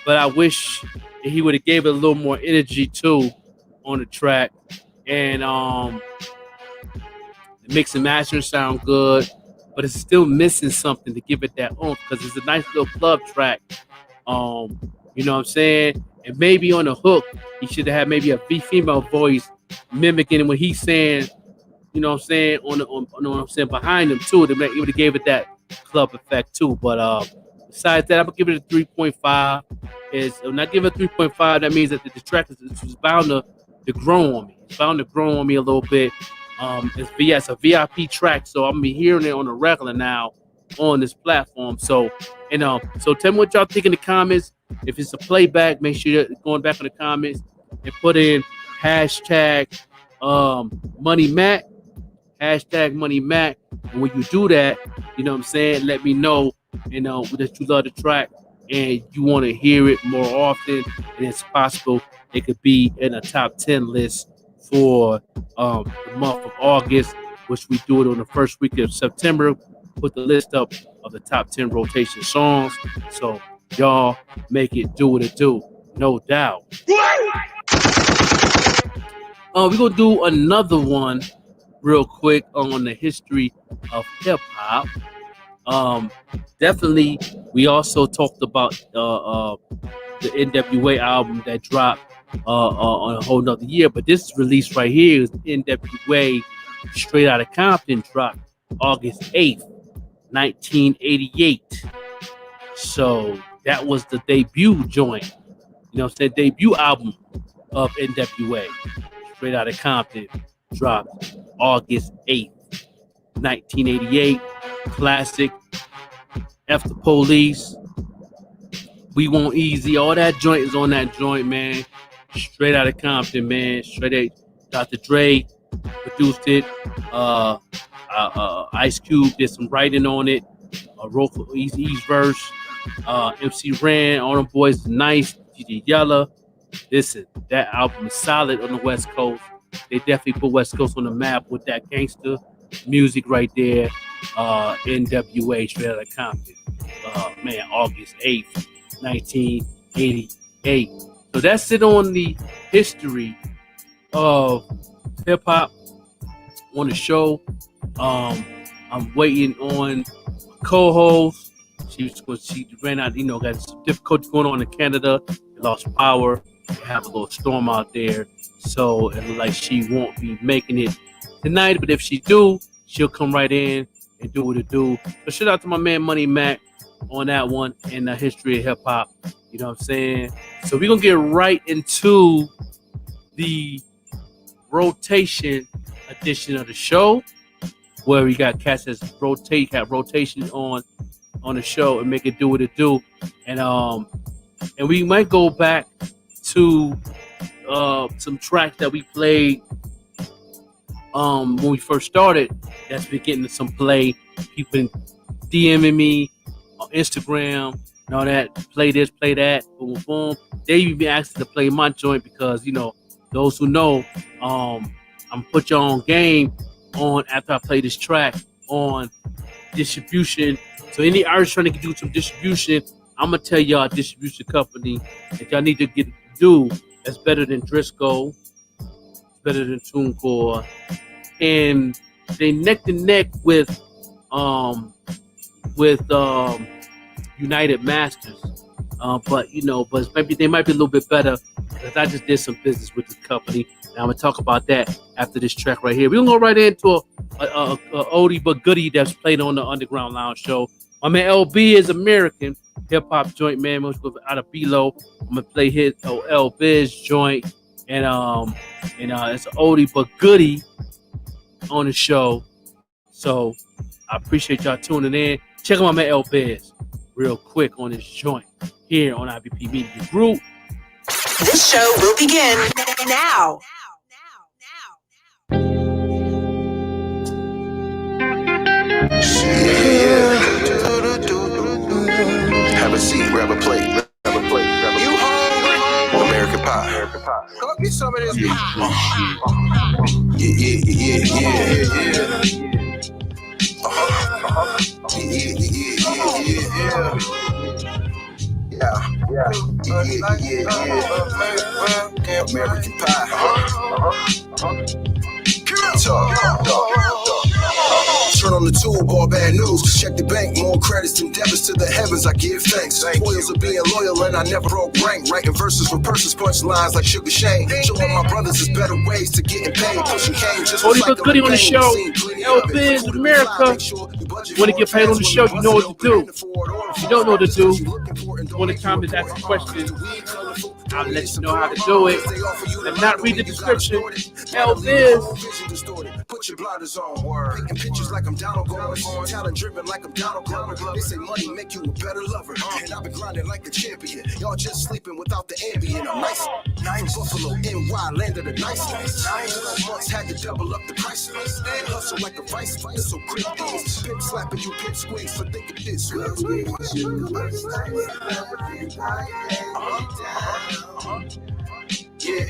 but I wish he would have gave it a little more energy too on the track. And the mix and mastering sound good, but it's still missing something to give it that oomph because it's a nice little club track. You know what I'm saying? And maybe on the hook, he should have had maybe a female voice mimicking what he's saying. You know what I'm saying? On what I'm saying behind him too. It would have gave it that club effect too. But besides that, I'm gonna give it a 3.5. When I give it a 3.5, that means that the track is bound to grow on me. It's bound to grow on me a little bit. It's a V.I.P track, so I'm gonna be hearing it on a regular now on this platform. So tell me what y'all think in the comments. If it's a playback, make sure you're going back in the comments and put in hashtag Money Mac. Hashtag Money Mac. And when you do that, you know what I'm saying, let me know, that you love the track and you want to hear it more often. And it's possible it could be in a top 10 list for the month of August, which we do it on the first week of September. Put the list up of the top 10 rotation songs. So y'all make it do what it do, no doubt. We're gonna do another one real quick on the history of hip hop. Definitely, we also talked about the NWA album that dropped on a whole nother year, but this release right here is NWA Straight Outta Compton, dropped August 8th, 1988. So that was the debut joint, you know what I'm saying, debut album of NWA Straight Outta Compton, dropped August 8th, 1988. Classic. F the Police, We Want Easy, all that joint is on that joint, man. Straight Outta Compton, man. Dr. Dre produced it. Ice Cube did some writing on it. Wrote for Eazy's verse. MC Ren, all them boys is nice. GG Yella. Listen, that album is solid on the West Coast. They definitely put West Coast on the map with that gangster music right there. NWA Straight Outta Compton. Man, August 8th, 1988. So that's it on the history of hip hop on the show. I'm waiting on my co-host. She ran out, got some difficulty going on in Canada. They lost power. They have a little storm out there. So it looks like she won't be making it tonight. But if she do, she'll come right in and do what it do. So shout out to my man Money Mac. on that one in the history of hip hop. You know what I'm saying? So we're gonna get right into the rotation edition of the show, where we got cats that have rotation on the show and make it do what it do, and we might go back to some tracks that we played when we first started. That's been getting some play. People been DMing me on Instagram and all that. Play this, play that, boom, boom. They even been asking to play my joint because, you know, those who know, I'm gonna put y'all on game on after I play this track on distribution. So any artist trying to do some distribution, I'm gonna tell y'all distribution company that y'all need to do that's better than Driscoll, better than TuneCore, and they neck to neck with United Masters. But you know, maybe they might be a little bit better because I just did some business with this company. And I'm gonna talk about that after this track right here. We're gonna go right into a oldie but goodie that's played on the Underground Lounge show. My man LB is American hip hop joint, man. Out of Below. I'm gonna play his L Biz joint, and it's an oldie but goodie on the show. So I appreciate y'all tuning in. Check out my man L Biz real quick on this joint here on IBP Media Group. This show will begin now. Yeah. Have a seat, grab a plate. You hungry? American pie. Go get some of this pie. Yeah. American pie. Turn on the tube, all bad news. Check the bank, more credits than debits to the heavens. I give thanks. Spoils of being loyal, and I never broke rank. Writing verses for purses, punch lines like Sugar Shane. Showing my brothers there's better ways to getting paid. Pushing cane just like the goodie on the show. L Biz America. Want to get paid on the show? You know what to do. If you don't know what to do, you want to comment, ask a question, I'll let you know how to do it. If not, read the description. L Biz. Put your blinders on. Painting pictures like I'm Donald Glover. Talent driven like I'm Donald Glover. They say money make you a better lover. And I've been grinding like a champion. Y'all just sleeping without the ambient. I'm nice. Buffalo, NY, land of the nice. 9 months had to double up the price. And hustle like a vice. So quick things. Pimp slapping you, pimp squeeze. So think of this. Yeah.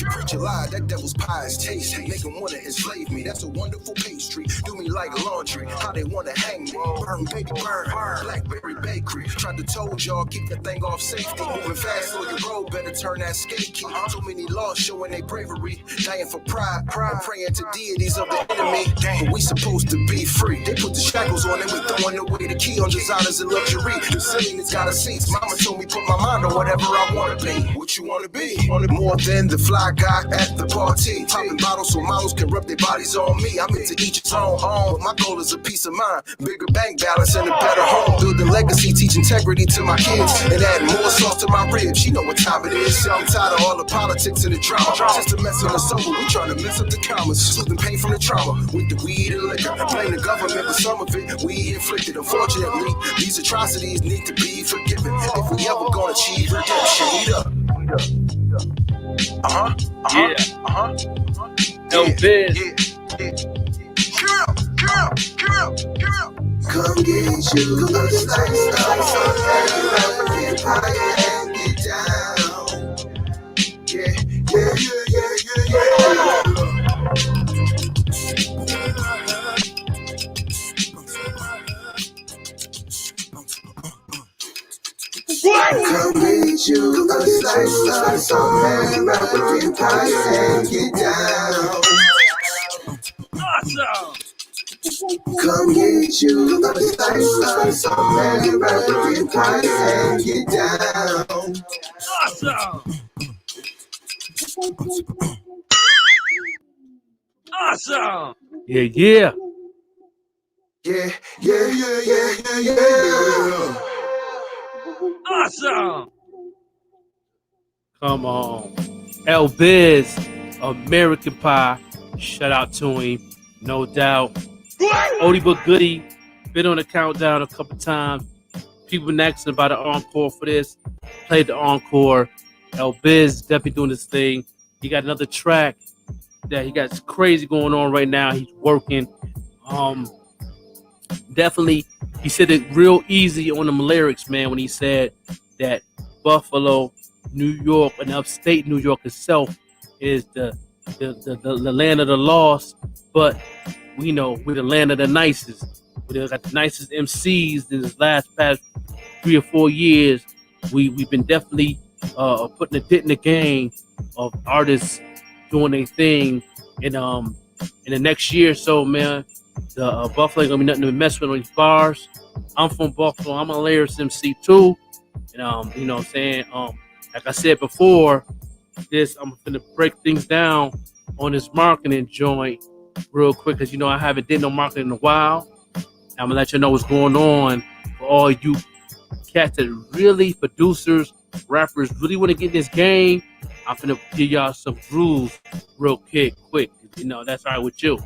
The preacher lied, that devil's pie is tasty. Make them wanna enslave me, that's a wonderful pastry. Do me like laundry, how they wanna hang me. Burn, baby, burn, Blackberry Bakery. Tried to told y'all, keep that thing off safety. Moving fast on your road, better turn that skate key. Too many laws showing their bravery. Dying for pride, praying to deities of the enemy. But we supposed to be free. They put the shackles on and we throwing away the key on designers and luxury. The silliness got a seat. Mama told me put my mind on whatever I wanna be. What you wanna be? More than the fly guy at the party. Popping bottles so models can rub their bodies on me. I'm into each its own home. But my goal is a peace of mind, bigger bank balance and a better home. Building legacy, teach integrity to my kids, and add more sauce to my ribs. You know what time it is. I'm tired of all the politics and the drama. Just to mess on the sober, we trying to mess up the commas. Soothing pain from the trauma with the weed and liquor. Blame the government, but some of it we inflicted. Unfortunately, these atrocities need to be forgiven. If we ever gonna achieve redemption, eat up. L Biz. Come get you a slice of American pie and get down. Yeah. Come get you a slice of American pie and get down. Awesome. Come get you a slice of American pie and get down. Awesome. Awesome. Yeah. Yeah, yeah, yeah, yeah, yeah, yeah. Awesome. Come on. El Biz, American Pie. Shout out to him, no doubt. Odie but Goody, been on the countdown a couple times. People been asking about an encore for this. Played the encore. El Biz definitely doing this thing. He got another track that he got crazy going on right now. He's working. Definitely, he said it real easy on the lyrics, man, when he said that Buffalo, New York, and upstate New York itself is the land of the lost, but we know we're the land of the nicest. We got the nicest MCs in this past 3 or 4 years. We've been definitely putting a dent in the game of artists doing their thing, and in the next year or so, man, the Buffalo ain't gonna be nothing to mess with on these bars. I'm from Buffalo. I'm a lyricist MC too, and you know what I'm saying. Like I said before, I'm gonna break things down on this marketing joint real quick, because you know I haven't did no marketing in a while. I'm gonna let you know what's going on for all you cats that really producers, rappers really want to get in this game. I'm gonna give y'all some rules real quick. You know that's all right with you.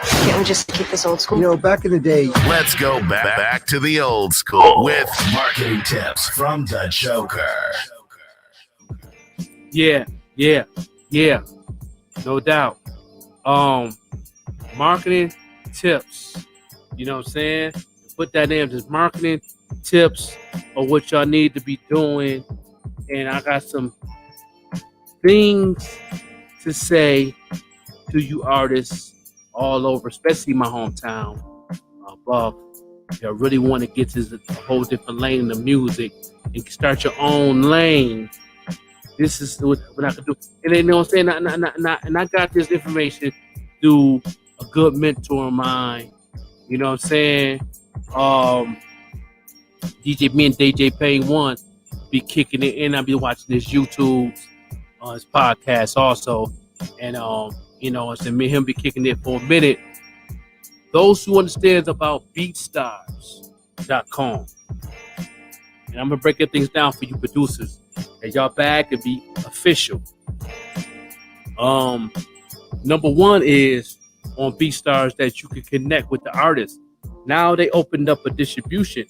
Can't we just keep this old school? You know, back in the day. Let's go back to the old school with marketing tips from the Joker. Yeah, no doubt. Marketing tips. You know what I'm saying? Put that in, just marketing tips of what y'all need to be doing. And I got some things to say to you artists all over, especially my hometown, Buff. You really want to get to a whole different lane in the music and start your own lane. This is what I can do. And then, you know what I'm saying? And I got this information through a good mentor of mine. You know what I'm saying? Me and DJ Payne 1 be kicking it in. I'll be watching his YouTube, his podcast also. And, you know, and me and him be kicking it for a minute. Those who understands about beatstars.com. And I'm going to break things down for you producers. And y'all back and be official. Number one is on BeatStars that you can connect with the artist. Now they opened up a distribution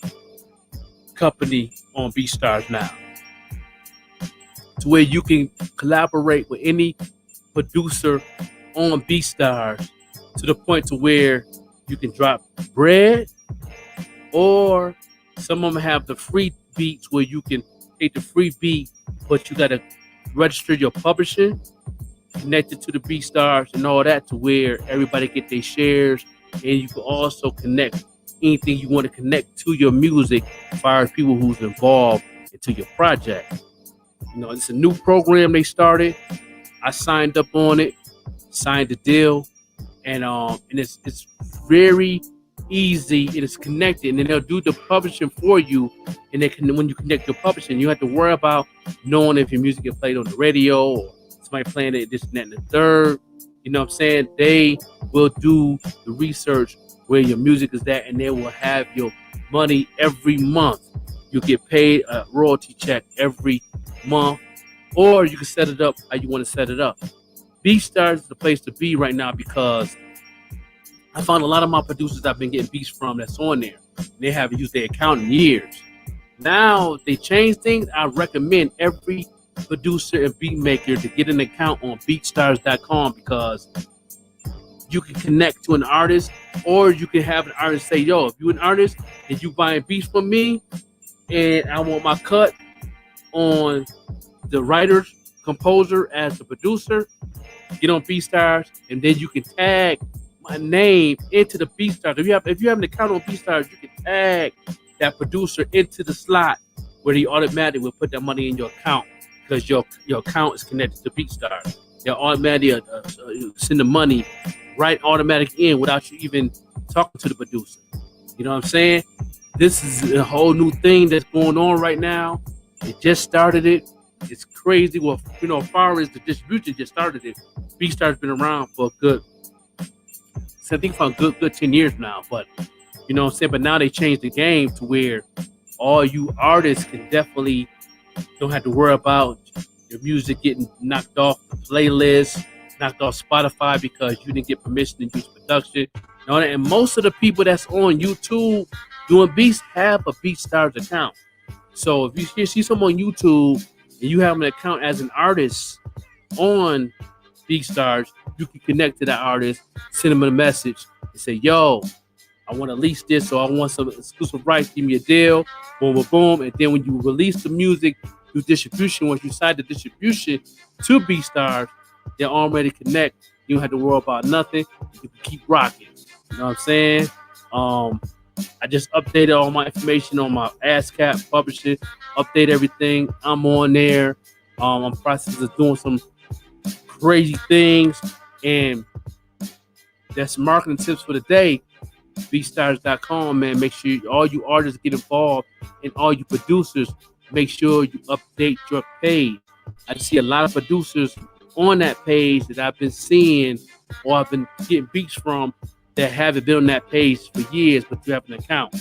company on BeatStars now, to where you can collaborate with any producer on BeatStars to the point to where you can drop bread, or some of them have the free beats where you can take the free beat, but you got to register your publishing, connected to the BeatStars and all that, to where everybody get their shares, and you can also connect anything you want to connect to your music as far as people who's involved into your project. You know, it's a new program they started. I signed up on it, signed the deal, and it's very easy, and it's connected, and then they'll do the publishing for you. And they can, when you connect your publishing, you have to worry about knowing if your music gets played on the radio or somebody playing it, this and that and the third. You know what I'm saying? They will do the research where your music is at, and they will have your money every month. You get paid a royalty check every month, or you can set it up how you want to set it up. BeatStars is the place to be right now, because I found a lot of my producers I've been getting beats from that's on there. They haven't used their account in years. Now they changed things. I recommend every producer and beat maker to get an account on beatstars.com, because you can connect to an artist, or you can have an artist say, yo, if you're an artist and you buying beats from me and I want my cut on the writer, composer as the producer, get on BeatStars, and then you can tag my name into the BeatStars. If you have an account on BeatStars, you can tag that producer into the slot where he automatically will put that money in your account, because your account is connected to BeatStars. They'll automatically send the money right automatic in without you even talking to the producer. You know what I'm saying? This is a whole new thing that's going on right now. They just started it. It's crazy. Well, you know, as far as the distribution just started it, BeatStars been around for a good I think for a good 10 years now. But you know what I'm saying? But now they changed the game to where all you artists can definitely don't have to worry about your music getting knocked off the playlist, knocked off Spotify because you didn't get permission to use production. And most of the people that's on YouTube doing beats have a BeatStars account. So if you see someone on YouTube and you have an account as an artist on BeatStars, you can connect to that artist, send them a message, and say, "Yo, I want to lease this, or I want some exclusive rights. Give me a deal." Boom, boom, boom. And then when you release the music through distribution, once you sign the distribution to BeatStars, they're already connect. You don't have to worry about nothing. You can keep rocking. You know what I'm saying? I just updated all my information on my ASCAP publishing. Update everything. I'm on there. I'm process of doing some crazy things, and that's marketing tips for the day. BeatStars.com, man. Make sure all you artists get involved, and all you producers, make sure you update your page. I see a lot of producers on that page that I've been seeing, or I've been getting beats from, that haven't been on that page for years, but you have an account.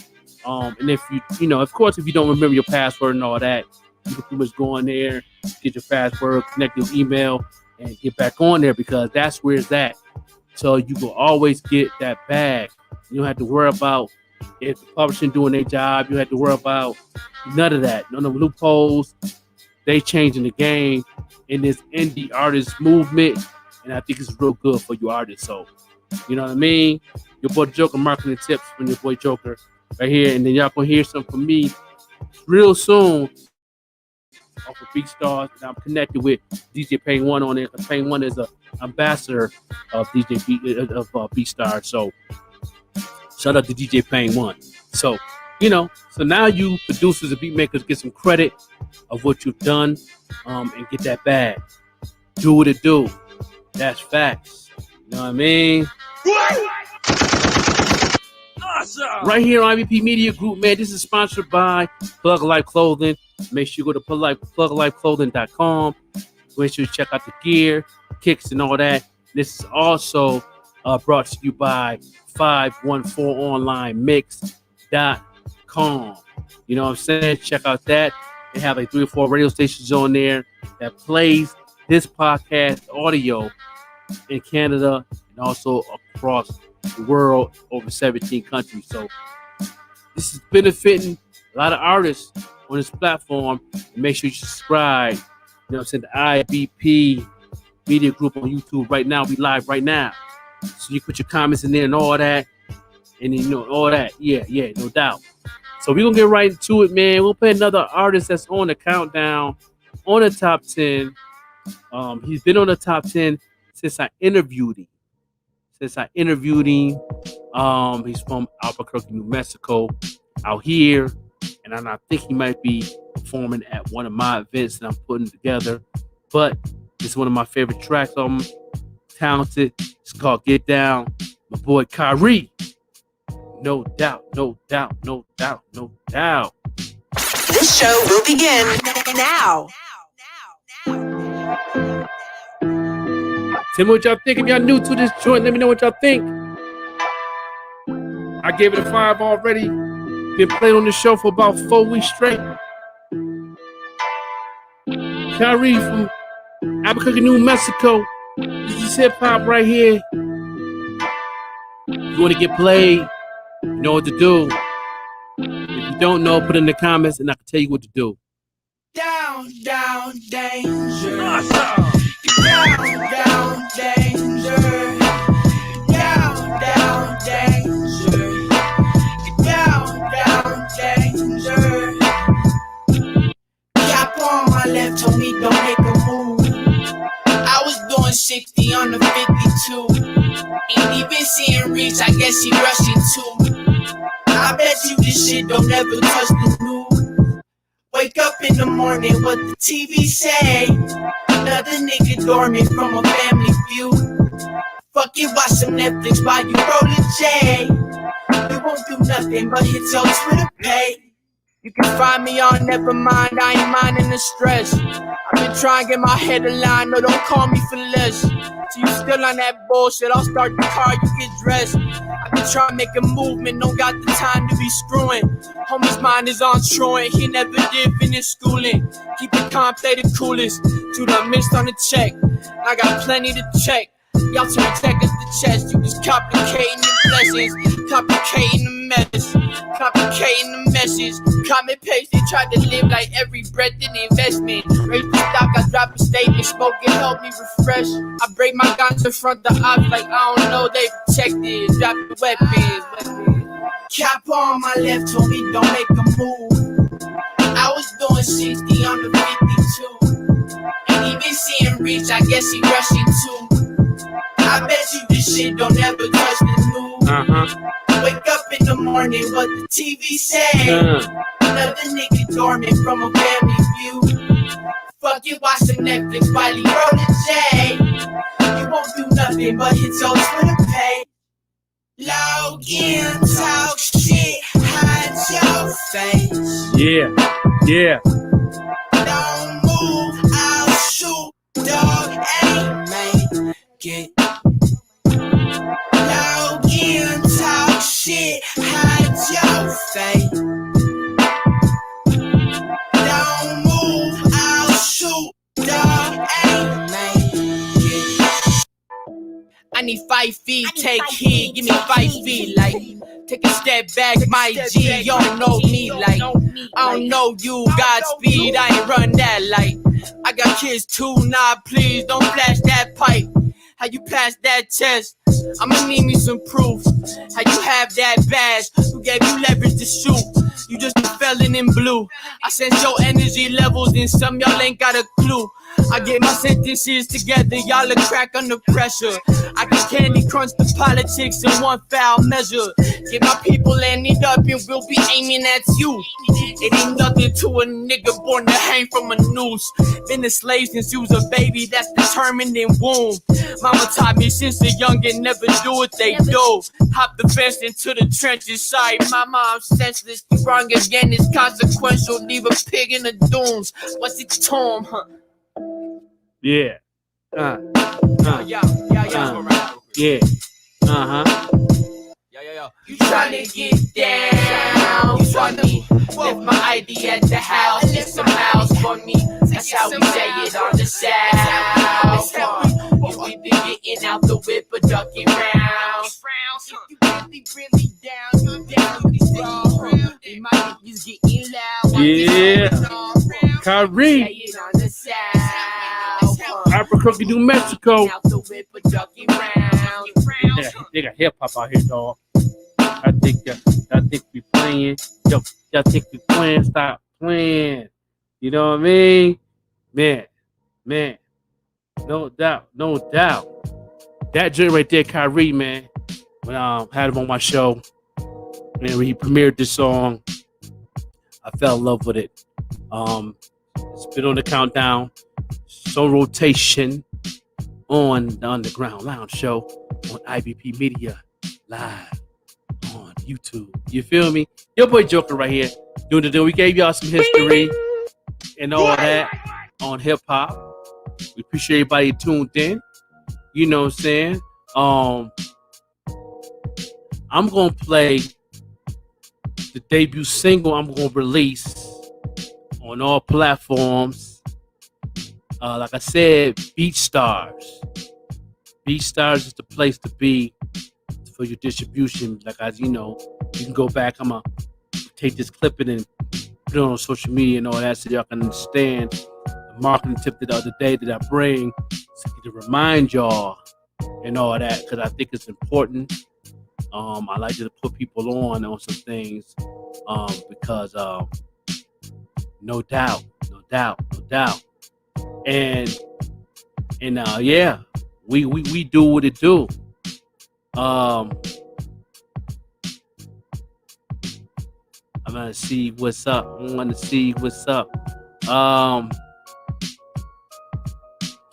And if you know, of course, if you don't remember your password and all that, you can pretty much go on there, get your password, connect your email, and get back on there, because that's where it's at. So you will always get that bag. You don't have to worry about if the publishing doing their job. You don't have to worry about none of that. None of the loopholes. They changing the game in this indie artist movement, and I think it's real good for you artists. So, you know what I mean? Your boy Joker, marketing tips from your boy Joker right here, and then y'all gonna hear something from me real soon off of BeatStars, and I'm connected with DJ Pain One on it. Pain One is an ambassador of BeatStars. So shout out to DJ Pain One. So you know, so now you producers and beat makers get some credit of what you've done, and get that bag. Do what it do. That's facts. You know what I mean? Awesome. Right here on IBP Media Group, man. This is sponsored by Plug Life Clothing. Make sure you go to pluglifeclothing.com. Make sure you check out the gear, kicks, and all that. This is also brought to you by 514onlinemix.com. You know what I'm saying? Check out that. They have like 3 or 4 radio stations on there that plays this podcast audio in Canada and also across the world, over 17 countries. So this is benefiting a lot of artists on this platform. And make sure you subscribe. You know what I'm saying? The IBP Media Group on YouTube right now. We live right now. So you put your comments in there and all that. And you know, all that. Yeah, no doubt. So we're going to get right into it, man. We'll play another artist that's on the countdown, on the top 10. He's been on the top 10 since I interviewed him. He's from Albuquerque, New Mexico, out here. And I think he might be performing at one of my events that I'm putting together. But it's one of my favorite tracks. Talented. It's called Get Down. My boy Kyrie. No doubt. This show will begin now. Tell me what y'all think. If y'all new to this joint, let me know what y'all think. I gave it a 5 already. Been playing on the show for about 4 weeks straight. Kyrie from Albuquerque, New Mexico. This is hip hop right here. If you want to get played, you know what to do. If you don't know, put it in the comments and I can tell you what to do. Down, danger. Awesome. Down, danger. Down, danger. Down, danger. Cap on my left told me don't make a move. I was doing 60 on the 52. Ain't even seeing reach, I guess he rushing too. I bet you this shit don't ever touch the news. Wake up in the morning, what the TV say? Another nigga dormant from a family feud. Fuck it, watch some Netflix while you rollin' J. You won't do nothing but hit your Twitter page. You can find me on Nevermind, I ain't minding the stress. I've been trying to get my head aligned, no, don't call me for less. So you still on that bullshit, I'll start the car, you get dressed. I've been trying to make a movement, don't got the time to be screwing. Homie's mind is on truant, he never did finish schooling. Keep it calm, play the coolest. To the missed on the check, I got plenty to check. Y'all turn checkers to chest, you just complicating the blessings, complicating the mess, complicating the message. Comment paste, they try to live like every breath an investment. Raise the stock, I drop a statement, smoke it, help me refresh. I break my guns in front the ops like I don't know they protected. Drop the weapons. Cap on my left told me don't make a move. I was doing 60 on the 52. And even seeing reach, I guess he rushing too. I bet you this shit don't ever touch the news. Wake up in the morning, what the TV say. Another nigga dormant from a family view. Fuck you, watch some Netflix while he rollin' J. You won't do nothing but hit your Twitter page. Log in, talk shit, hide your face. Yeah. Don't move, I'll shoot. Dog ain't make it. Log in, talk shit, hide your face. Don't move, I'll shoot. Dog ain't make it. I need 5 feet, take heed, give me 5 feet, like. Take a step back, my G, you don't know me, like. I don't know you, Godspeed, I ain't run that, like. I got kids too, nah, please, don't flash that pipe. How you pass that test? I'ma need me some proof. How you have that badge? Who gave you leverage to shoot? You just a felon in blue. I sense your energy levels, and some y'all ain't got a clue. I get my sentences together, y'all a crack under pressure. I can Candy Crunch the politics in one foul measure. Get my people ended up and we'll be aiming at you. It ain't nothing to a nigga born to hang from a noose. Been a slave since you was a baby, that's determined in womb. Mama taught me since a youngin' never do what they do. Hop the fence into the trenches, sorry mama I'm senseless. You wrong again, it's consequential, leave a pig in the dunes. What's it Tom, huh? Yeah. Yeah. You tryna get down for me? Lift my ID at the house, lift some miles for me. That's how we say it on the south. You either getting out the whip or ducking rounds. If you really down, you down, you strong. And my niggas getting loud. Yeah. Kyrie. Albuquerque, New Mexico. Yeah, they got hip hop out here, dog. I think we playing. Yo, y'all think we playing? Stop playing. You know what I mean? Man. No doubt. That joint right there, Kyrie, man. When I had him on my show, and when he premiered this song, I fell in love with it. It's been on the countdown. So rotation on the Underground Lounge Show on IBP Media live on YouTube. You feel me? Your boy Joker right here doing the deal. We gave y'all some history and all that on hip hop. We appreciate everybody tuned in. You know what I'm saying? I'm gonna play the debut single I'm gonna release on all platforms. Like I said, BeatStars. BeatStars is the place to be for your distribution. Like you can go back. I'm gonna take this clip and put it on social media and all that, so y'all can understand the marketing tip the other day that I bring to remind y'all and all that, because I think it's important. I like to put people on some things because no doubt. And yeah, we do what it do. I'm gonna see what's up.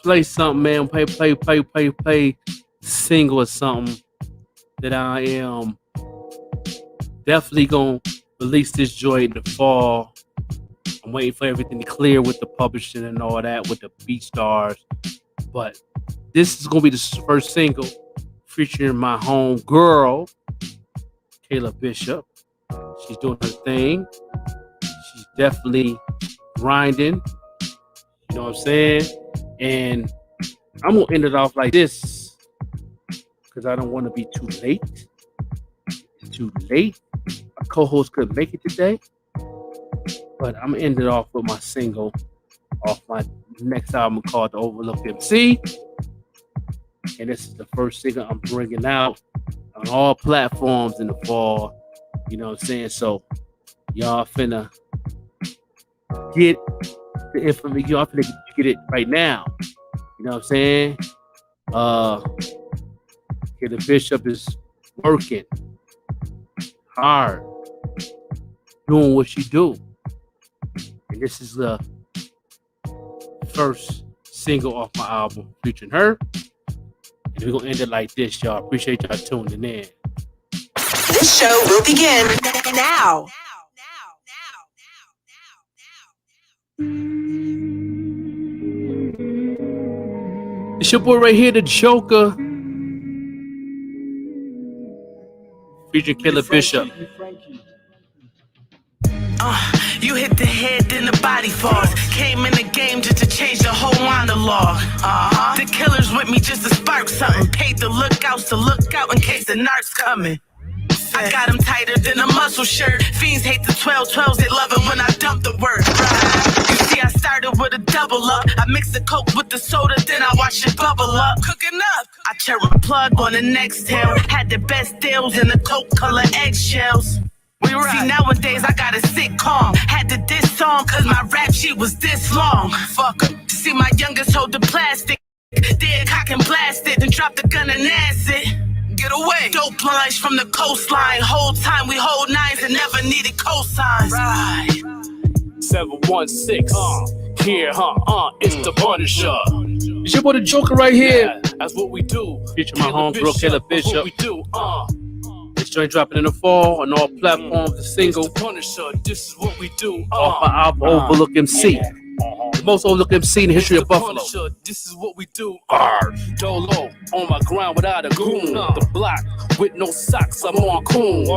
Play something, man. Play single or something that I am definitely gonna release this joint in the fall. I'm waiting for everything to clear with the publishing and all that with the beat stars. But this is gonna be the first single featuring my home girl, Kayla Bishop. She's doing her thing. She's definitely grinding. You know what I'm saying? And I'm gonna end it off like this because I don't want to be too late. Too late. My co-host couldn't make it today, but I'm gonna end it off with my single off my next album called The Overlooked MC. And this is the first single I'm bringing out on all platforms in the fall. You know what I'm saying? So y'all finna get the information. Y'all finna get it right now. You know what I'm saying? The Bishop is working hard, doing what she do. And this is the first single off my album featuring her. And we're gonna end it like this, y'all. Appreciate y'all tuning in. This show will begin now. It's your boy right here, the Joker. Featuring Kayla Bishop. You hit the head, then the body falls. Came in the game just to change the whole monologue. The killers with me just to spark something. Paid the lookouts to look out in case the narcs coming. I got them tighter than a muscle shirt. Fiends hate the 12-12s, they love it when I dump the word. You see, I started with a double up. I mix the coke with the soda, then I watch it bubble up. Cooking up. I cherry plug on the next tail. Had the best deals in the coke color eggshells. See, nowadays I got a sitcom. Had to diss song cause my rap sheet was this long. Fuck em. See, my youngest hold the plastic. Dead cock and blast it, then drop the gun and acid. Get away. Dope lunch from the coastline. Whole time we hold nines and never needed cosigns. Right. 716. Here, it's the Punisher. It's your boy the Joker right here. Yeah, that's what we do. Featuring my homegirl Kayla Bishop. What we do. This joint dropping in the fall on all platforms. The single Punisher. This is what we do. Off my album Overlooked MC. The most overlooked MC in the history of Buffalo. This is what we do. Dolo on my ground without a goon. The block with no socks. I'm on coon.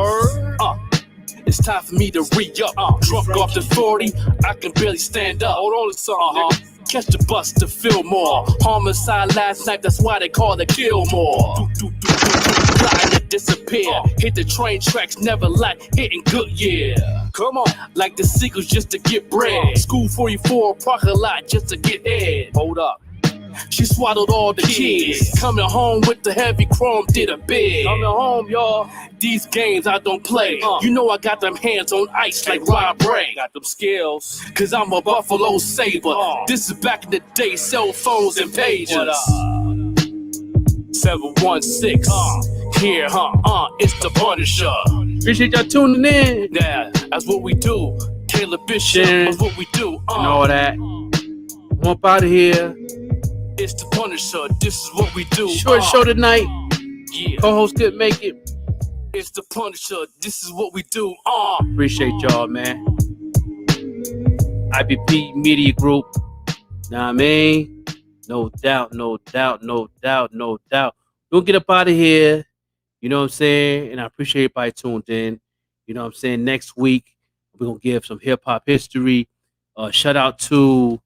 It's time for me to re-up. Drunk off the 40, I can barely stand up. Hold on to something, Catch the bus to Fillmore. Homicide last night, that's why they call it Gilmore. Plotting to disappear. Hit the train tracks, never like hitting Goodyear. Come on, like the Seagulls just to get bread. School 44, parking lot just to get Ed. Hold up. She swaddled all the kids. Coming home with the heavy chrome, did a bid. Coming home, y'all. These games I don't play. You know I got them hands on ice like Rob Ray. Got them skills, cause I'm a Buffalo Saber. This is back in the day, cell phones and pagers. 716. Here, it's the Punisher. Appreciate y'all tuning in. Yeah, that's what we do. Kayla Bishop, that's what we do. And all that. I'm up out of here. It's the Punisher, this is what we do. Short show tonight. Yeah. Co-host couldn't make it. It's the Punisher, this is what we do. Appreciate y'all, man. IBP Media Group. Know what I mean? No doubt. We'll get up out of here. You know what I'm saying? And I appreciate everybody tuned in. You know what I'm saying? Next week, we're going to give some hip-hop history. Shout out to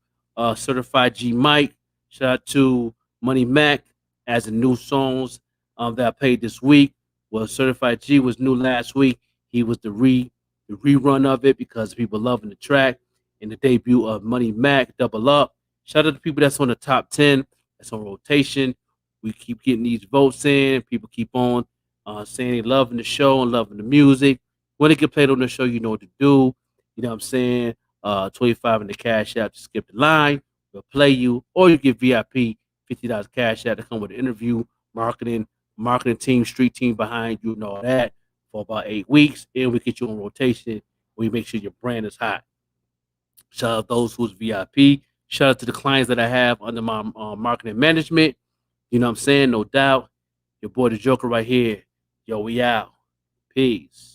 Certified G Mike. Shout out to Money Mac as the new songs that I played this week. Well, Certified G was new last week. He was the rerun of it because people loving the track and the debut of Money Mac, Double Up. Shout out to people that's on the top 10, that's on rotation. We keep getting these votes in. People keep on saying they loving the show and loving the music. When they get played on the show, you know what to do. You know what I'm saying? 25 in the cash out to skip the line. We'll play you, or you get VIP $50 cash out to come with an interview, marketing team, street team behind you, and all that for about 8 weeks. And we get you on rotation. We make sure your brand is hot. Shout out those who's VIP. Shout out to the clients that I have under my marketing management. You know what I'm saying? No doubt. Your boy the Joker right here. Yo, we out. Peace.